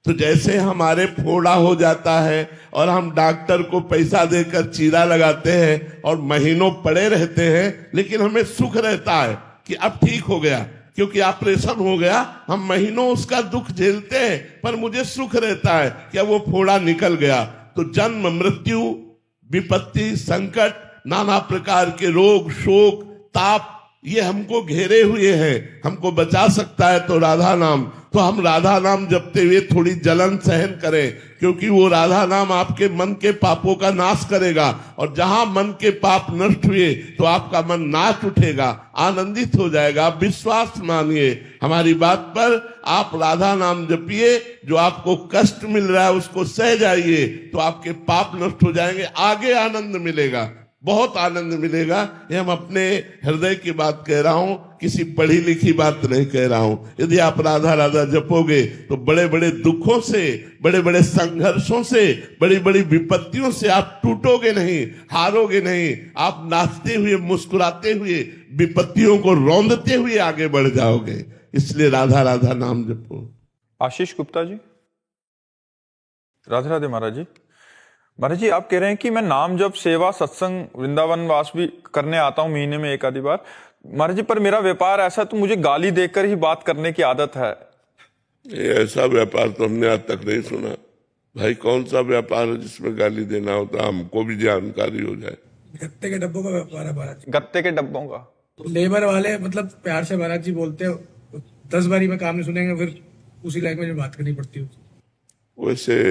तो जैसे हमारे फोड़ा हो जाता है और हम डॉक्टर को पैसा देकर चीरा लगाते हैं और महीनों पड़े रहते हैं, लेकिन हमें सुख रहता है कि अब ठीक हो गया, क्योंकि ऑपरेशन हो गया, हम महीनों उसका दुख झेलते हैं, पर मुझे सुख रहता है कि अब वो फोड़ा निकल गया। तो जन्म मृत्यु, विपत्ति, संकट, नाना प्रकार के रोग, शोक, ताप, ये हमको घेरे हुए हैं, हमको बचा सकता है तो राधा नाम। तो हम राधा नाम जपते हुए थोड़ी जलन सहन करें, क्योंकि वो राधा नाम आपके मन के पापों का नाश करेगा, और जहां मन के पाप नष्ट हुए तो आपका मन नाच उठेगा, आनंदित हो जाएगा। आप विश्वास मानिए हमारी बात पर, आप राधा नाम जपिए, जो आपको कष्ट मिल रहा है उसको सह जाइए, तो आपके पाप नष्ट हो जाएंगे, आगे आनंद मिलेगा, बहुत आनंद मिलेगा। ये हम अपने हृदय की बात कह रहा हूं, किसी पढ़ी लिखी बात नहीं कह रहा हूं। यदि आप राधा राधा जपोगे तो बड़े बड़े दुखों से, बड़े बड़े संघर्षों से, बड़ी बड़ी विपत्तियों से आप टूटोगे नहीं, हारोगे नहीं। आप नाचते हुए, मुस्कुराते हुए, विपत्तियों को रौंदते हुए आगे बढ़ जाओगे। इसलिए राधा राधा नाम जपो। आशीष गुप्ता जी, राधे राधे महाराज जी। महाराज जी, आप कह रहे हैं कि मैं नाम जप, सेवा, सत्संग, वृंदावन वास भी करने आता हूं महीने में एक आधी बार। महाराज जी, पर मेरा व्यापार ऐसा, तो मुझे गाली देकर ही बात करने की आदत है। ऐसा व्यापार तो हमने आज तक नहीं सुना भाई। कौन सा व्यापार है जिसमें गाली देना होता, हमको भी जानकारी हो जाए। गत्ते के डब्बों का व्यापार है महाराज। गत्ते के डब्बों का? लेबर वाले मतलब प्यार से महाराज जी बोलते हैं, 10 बारी में काम नहीं सुनेंगे, फिर उसी लैंग्वेज में बात करनी पड़ती है। वैसे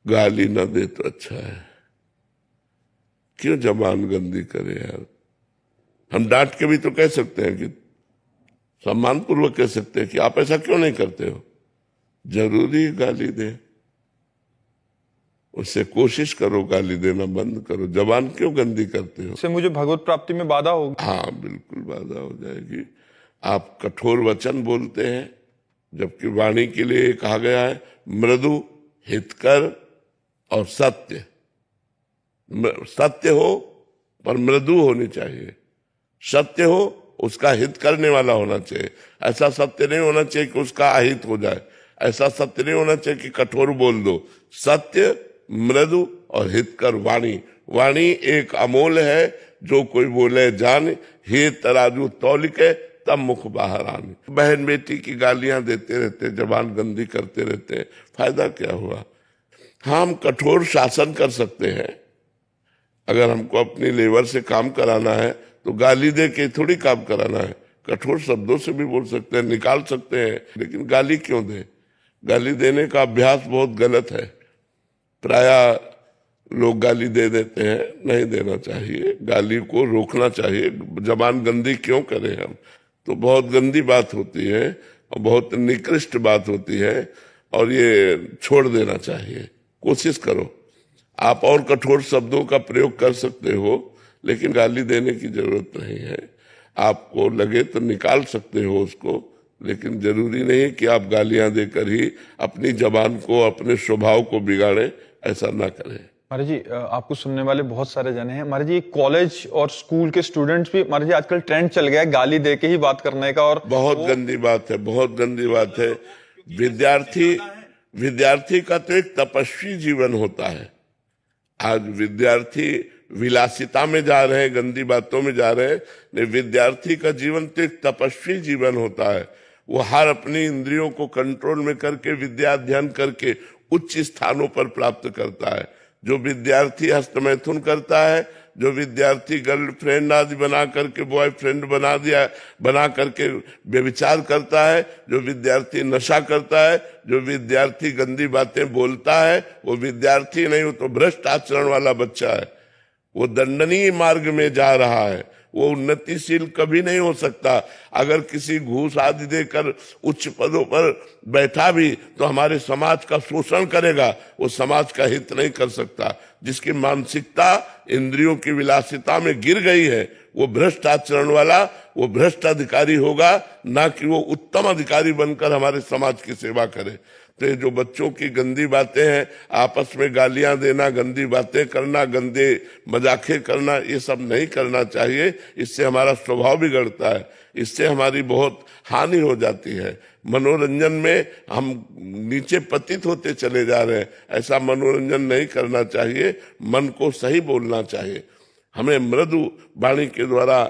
गाली न दे तो अच्छा है, क्यों जबान गंदी करे यार। हम डांट के भी तो कह सकते हैं, कि सम्मान पूर्वक कह सकते हैं कि आप ऐसा क्यों नहीं करते हो। जरूरी गाली दे, उससे कोशिश करो, गाली देना बंद करो। जबान क्यों गंदी करते हो? इससे मुझे भगवत प्राप्ति में बाधा होगी। हाँ, बिल्कुल बाधा हो जाएगी। आप कठोर वचन बोलते हैं, जबकि वाणी के लिए कहा गया है मृदु, हितकर और सत्य। सत्य हो पर मृदु होनी चाहिए, सत्य हो उसका हित करने वाला होना चाहिए। ऐसा सत्य नहीं होना चाहिए कि उसका अहित हो जाए, ऐसा सत्य नहीं होना चाहिए कि कठोर बोल दो। सत्य, मृदु और हितकर वाणी। वाणी एक अमोल है, जो कोई बोले जान, हे तराजू तौलिके तब मुख बाहर आने। बहन बेटी की गालियां देते रहते, जबान गंदी करते रहते, फायदा क्या हुआ। हाँ, हम कठोर शासन कर सकते हैं। अगर हमको अपनी लेबर से काम कराना है तो गाली दे के थोड़ी काम कराना है, कठोर शब्दों से भी बोल सकते हैं, निकाल सकते हैं, लेकिन गाली क्यों दे। गाली देने का अभ्यास बहुत गलत है। प्रायः लोग गाली दे देते हैं, नहीं देना चाहिए, गाली को रोकना चाहिए। जबान गंदी क्यों करें हम, तो बहुत गंदी बात होती है और बहुत निकृष्ट बात होती है, और ये छोड़ देना चाहिए। कोशिश करो। आप और कठोर शब्दों का प्रयोग कर सकते हो, लेकिन गाली देने की जरूरत नहीं है। आपको लगे तो निकाल सकते हो उसको, लेकिन जरूरी नहीं कि आप गालियां देकर ही अपनी जबान को, अपने स्वभाव को बिगाड़े। ऐसा ना करें। महाराज जी, आपको सुनने वाले बहुत सारे जने हैं महाराज जी। कॉलेज और स्कूल के स्टूडेंट्स भी महाराज जी आजकल ट्रेंड चल गया है गाली दे के ही बात करने का, और बहुत गंदी बात है, बहुत गंदी बात है। विद्यार्थी का तो एक तपस्वी जीवन होता है। आज विद्यार्थी विलासिता में जा रहे हैं, गंदी बातों में जा रहे हैं, नहीं, विद्यार्थी का जीवन तो एक तपस्वी जीवन होता है। वो हर अपनी इंद्रियों को कंट्रोल में करके विद्या अध्ययन करके उच्च स्थानों पर प्राप्त करता है। जो विद्यार्थी हस्तमैथुन करता है, जो विद्यार्थी गर्लफ्रेंड आदि बना करके बॉयफ्रेंड बना करके व्यभिचार करता है, जो विद्यार्थी नशा करता है, जो विद्यार्थी गंदी बातें बोलता है, वो विद्यार्थी नहीं, वो तो भ्रष्ट आचरण वाला बच्चा है। वो दंडनीय मार्ग में जा रहा है, वो उन्नतिशील कभी नहीं हो सकता। अगर किसी घूस आदि देकर उच्च पदों पर बैठा भी तो हमारे समाज का शोषण करेगा, वो समाज का हित नहीं कर सकता। जिसकी मानसिकता इंद्रियों की विलासिता में गिर गई है, वो भ्रष्ट आचरण वाला, वो भ्रष्ट अधिकारी होगा, ना कि वो उत्तम अधिकारी बनकर हमारे समाज की सेवा करे। तो ये जो बच्चों की गंदी बातें हैं, आपस में गालियां देना, गंदी बातें करना, गंदे मजाके करना, ये सब नहीं करना चाहिए। इससे हमारा स्वभाव बिगड़ता है, इससे हमारी बहुत हानि हो जाती है। मनोरंजन में हम नीचे पतित होते चले जा रहे हैं। ऐसा मनोरंजन नहीं करना चाहिए। मन को सही बोलना चाहिए। हमें मृदु वाणी के द्वारा,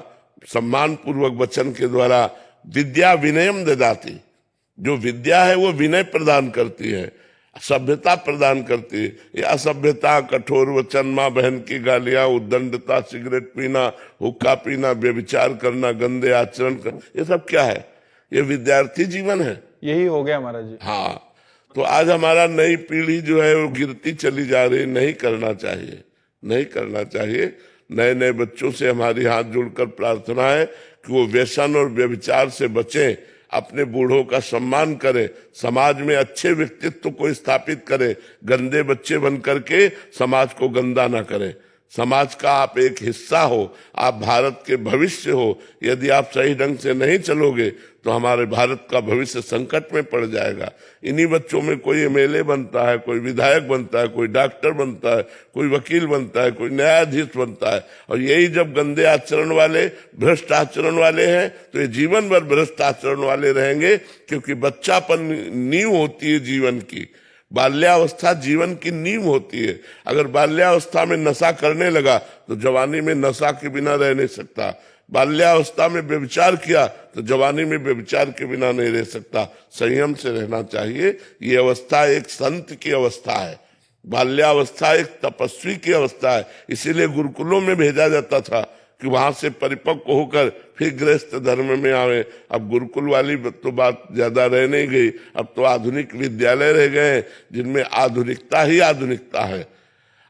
सम्मान पूर्वक वचन के द्वारा, विद्या विनयम ददाति, जो विद्या है वो विनय प्रदान करती है, सभ्यता प्रदान करती है। ये असभ्यता, कठोर वचन, माँ बहन की गालियां, उद्दंडता, सिगरेट पीना, हुक्का पीना, व्यभिचार करना, गंदे आचरण करना, ये सब क्या है? ये विद्यार्थी जीवन है। यही हो गया महाराज जी। हाँ, तो आज हमारा नई पीढ़ी जो है वो गिरती चली जा रही। नहीं करना चाहिए, नहीं करना चाहिए। नए नए बच्चों से हमारी हाथ जोड़कर प्रार्थना है कि वो व्यसन और व्यभिचार से बचें, अपने बूढ़ों का सम्मान करें, समाज में अच्छे व्यक्तित्व को स्थापित करें, गंदे बच्चे बन करके समाज को गंदा ना करें। समाज का आप एक हिस्सा हो, आप भारत के भविष्य हो। यदि आप सही ढंग से नहीं चलोगे तो हमारे भारत का भविष्य संकट में पड़ जाएगा। इन्हीं बच्चों में कोई एमएलए बनता है, कोई विधायक बनता है, कोई डॉक्टर बनता है, कोई वकील बनता है, कोई न्यायाधीश बनता है। और यही जब गंदे आचरण वाले, भ्रष्ट आचरण वाले हैं तो ये जीवन भर भ्रष्ट आचरण वाले रहेंगे, क्योंकि बच्चापन नींव होती है जीवन की। बाल्यावस्था जीवन की नींव होती है। अगर बाल्यावस्था में नशा करने लगा तो जवानी में नशा के बिना रह नहीं सकता। बाल्यावस्था में व्यभिचार किया तो जवानी में व्यभिचार के बिना नहीं रह सकता। संयम से रहना चाहिए। ये अवस्था एक संत की अवस्था है, बाल्यावस्था एक तपस्वी की अवस्था है। इसीलिए गुरुकुलों में भेजा जाता था कि वहां से परिपक्व होकर फिर गृहस्थ धर्म में आवे। अब गुरुकुल वाली तो बात ज्यादा रह नहीं गई, अब तो आधुनिक विद्यालय रह गए जिनमें आधुनिकता ही आधुनिकता है,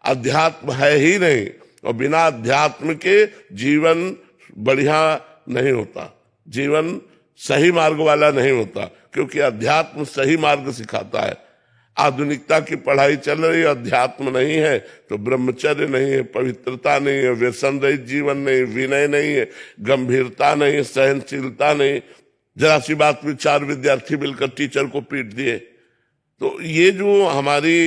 अध्यात्म है ही नहीं। और बिना अध्यात्म के जीवन बढ़िया नहीं होता, जीवन सही मार्ग वाला नहीं होता, क्योंकि अध्यात्म सही मार्ग सिखाता है। आधुनिकता की पढ़ाई चल रही है, अध्यात्म नहीं है तो ब्रह्मचर्य नहीं है, पवित्रता नहीं है, व्यसन रहित जीवन नहीं, विनय नहीं है, गंभीरता नहीं है, सहनशीलता नहीं। जरा सी बात में 4 विद्यार्थी मिलकर टीचर को पीट दिए। तो ये जो हमारी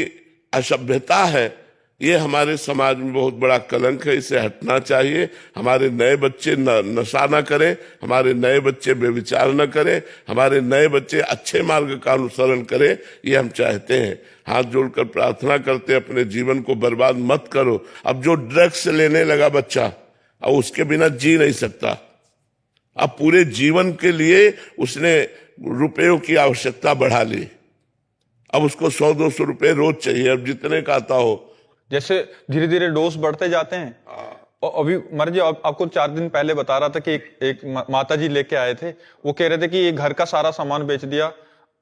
असभ्यता है, ये हमारे समाज में बहुत बड़ा कलंक है। इसे हटना चाहिए। हमारे नए बच्चे नशा न करें, हमारे नए बच्चे व्यभिचार न करें, हमारे नए बच्चे अच्छे मार्ग का अनुसरण करें, ये हम चाहते हैं। हाथ जोड़कर प्रार्थना करते, अपने जीवन को बर्बाद मत करो। अब जो ड्रग्स लेने लगा बच्चा, अब उसके बिना जी नहीं सकता। अब पूरे जीवन के लिए उसने रुपयों की आवश्यकता बढ़ा ली। अब उसको 100-200 रुपए रोज चाहिए, अब जितने का आता हो। जैसे धीरे धीरे डोज बढ़ते जाते हैं। और अभी महाराज जी आपको 4 दिन पहले बता रहा था कि एक माता जी लेके आए थे, वो कह रहे थे कि ये घर का सारा सामान बेच दिया।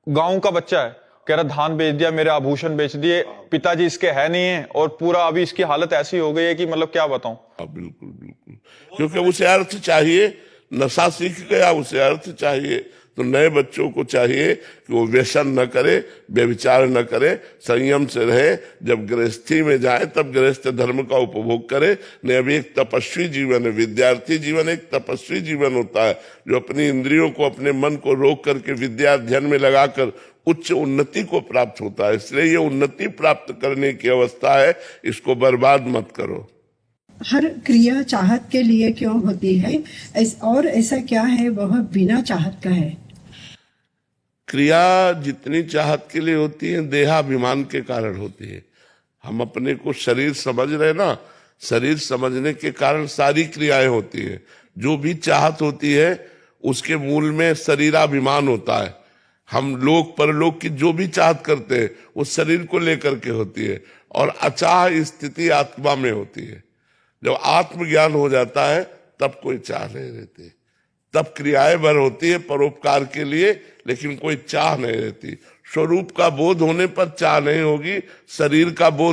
गांव का बच्चा है, कह रहा धान बेच दिया, मेरे आभूषण बेच दिए, पिताजी इसके है नहीं है, और पूरा अभी इसकी हालत ऐसी हो गई है कि मतलब क्या बताऊं। बिल्कुल बिल्कुल, क्योंकि उसे अर्थ चाहिए। नशा सीख गया, उसे अर्थ चाहिए, तो नए बच्चों को चाहिए कि वो व्यसन न करे, व्यभिचार न करे, संयम से रहे। जब गृहस्थी में जाए तब गृहस्थ धर्म का उपभोग करे। नहीं, अभी एक तपस्वी जीवन है, विद्यार्थी जीवन एक तपस्वी जीवन होता है, जो अपनी इंद्रियों को, अपने मन को रोक करके विद्या अध्ययन में लगाकर उच्च उन्नति को प्राप्त होता है। इसलिए ये उन्नति प्राप्त करने की अवस्था है, इसको बर्बाद मत करो। हर क्रिया चाहत के लिए क्यों होती है, और ऐसा क्या है वह बिना चाहत का है? क्रिया जितनी चाहत के लिए होती है, देहाभिमान के कारण होती है। हम अपने को शरीर समझ रहे ना, शरीर समझने के कारण सारी क्रियाएं होती है। जो भी चाहत होती है उसके मूल में शरीराभिमान होता है। हम लोग परलोक की जो भी चाहत करते हैं वो शरीर को लेकर के होती है, और अचाह स्थिति आत्मा में होती है। जब आत्मज्ञान हो जाता है तब कोई चाह नहीं रहती, तब क्रियाएं भर होती है परोपकार के लिए, लेकिन कोई चाह नहीं रहती। स्वरूप का बोध होने पर चाह नहीं होगी, शरीर का बोध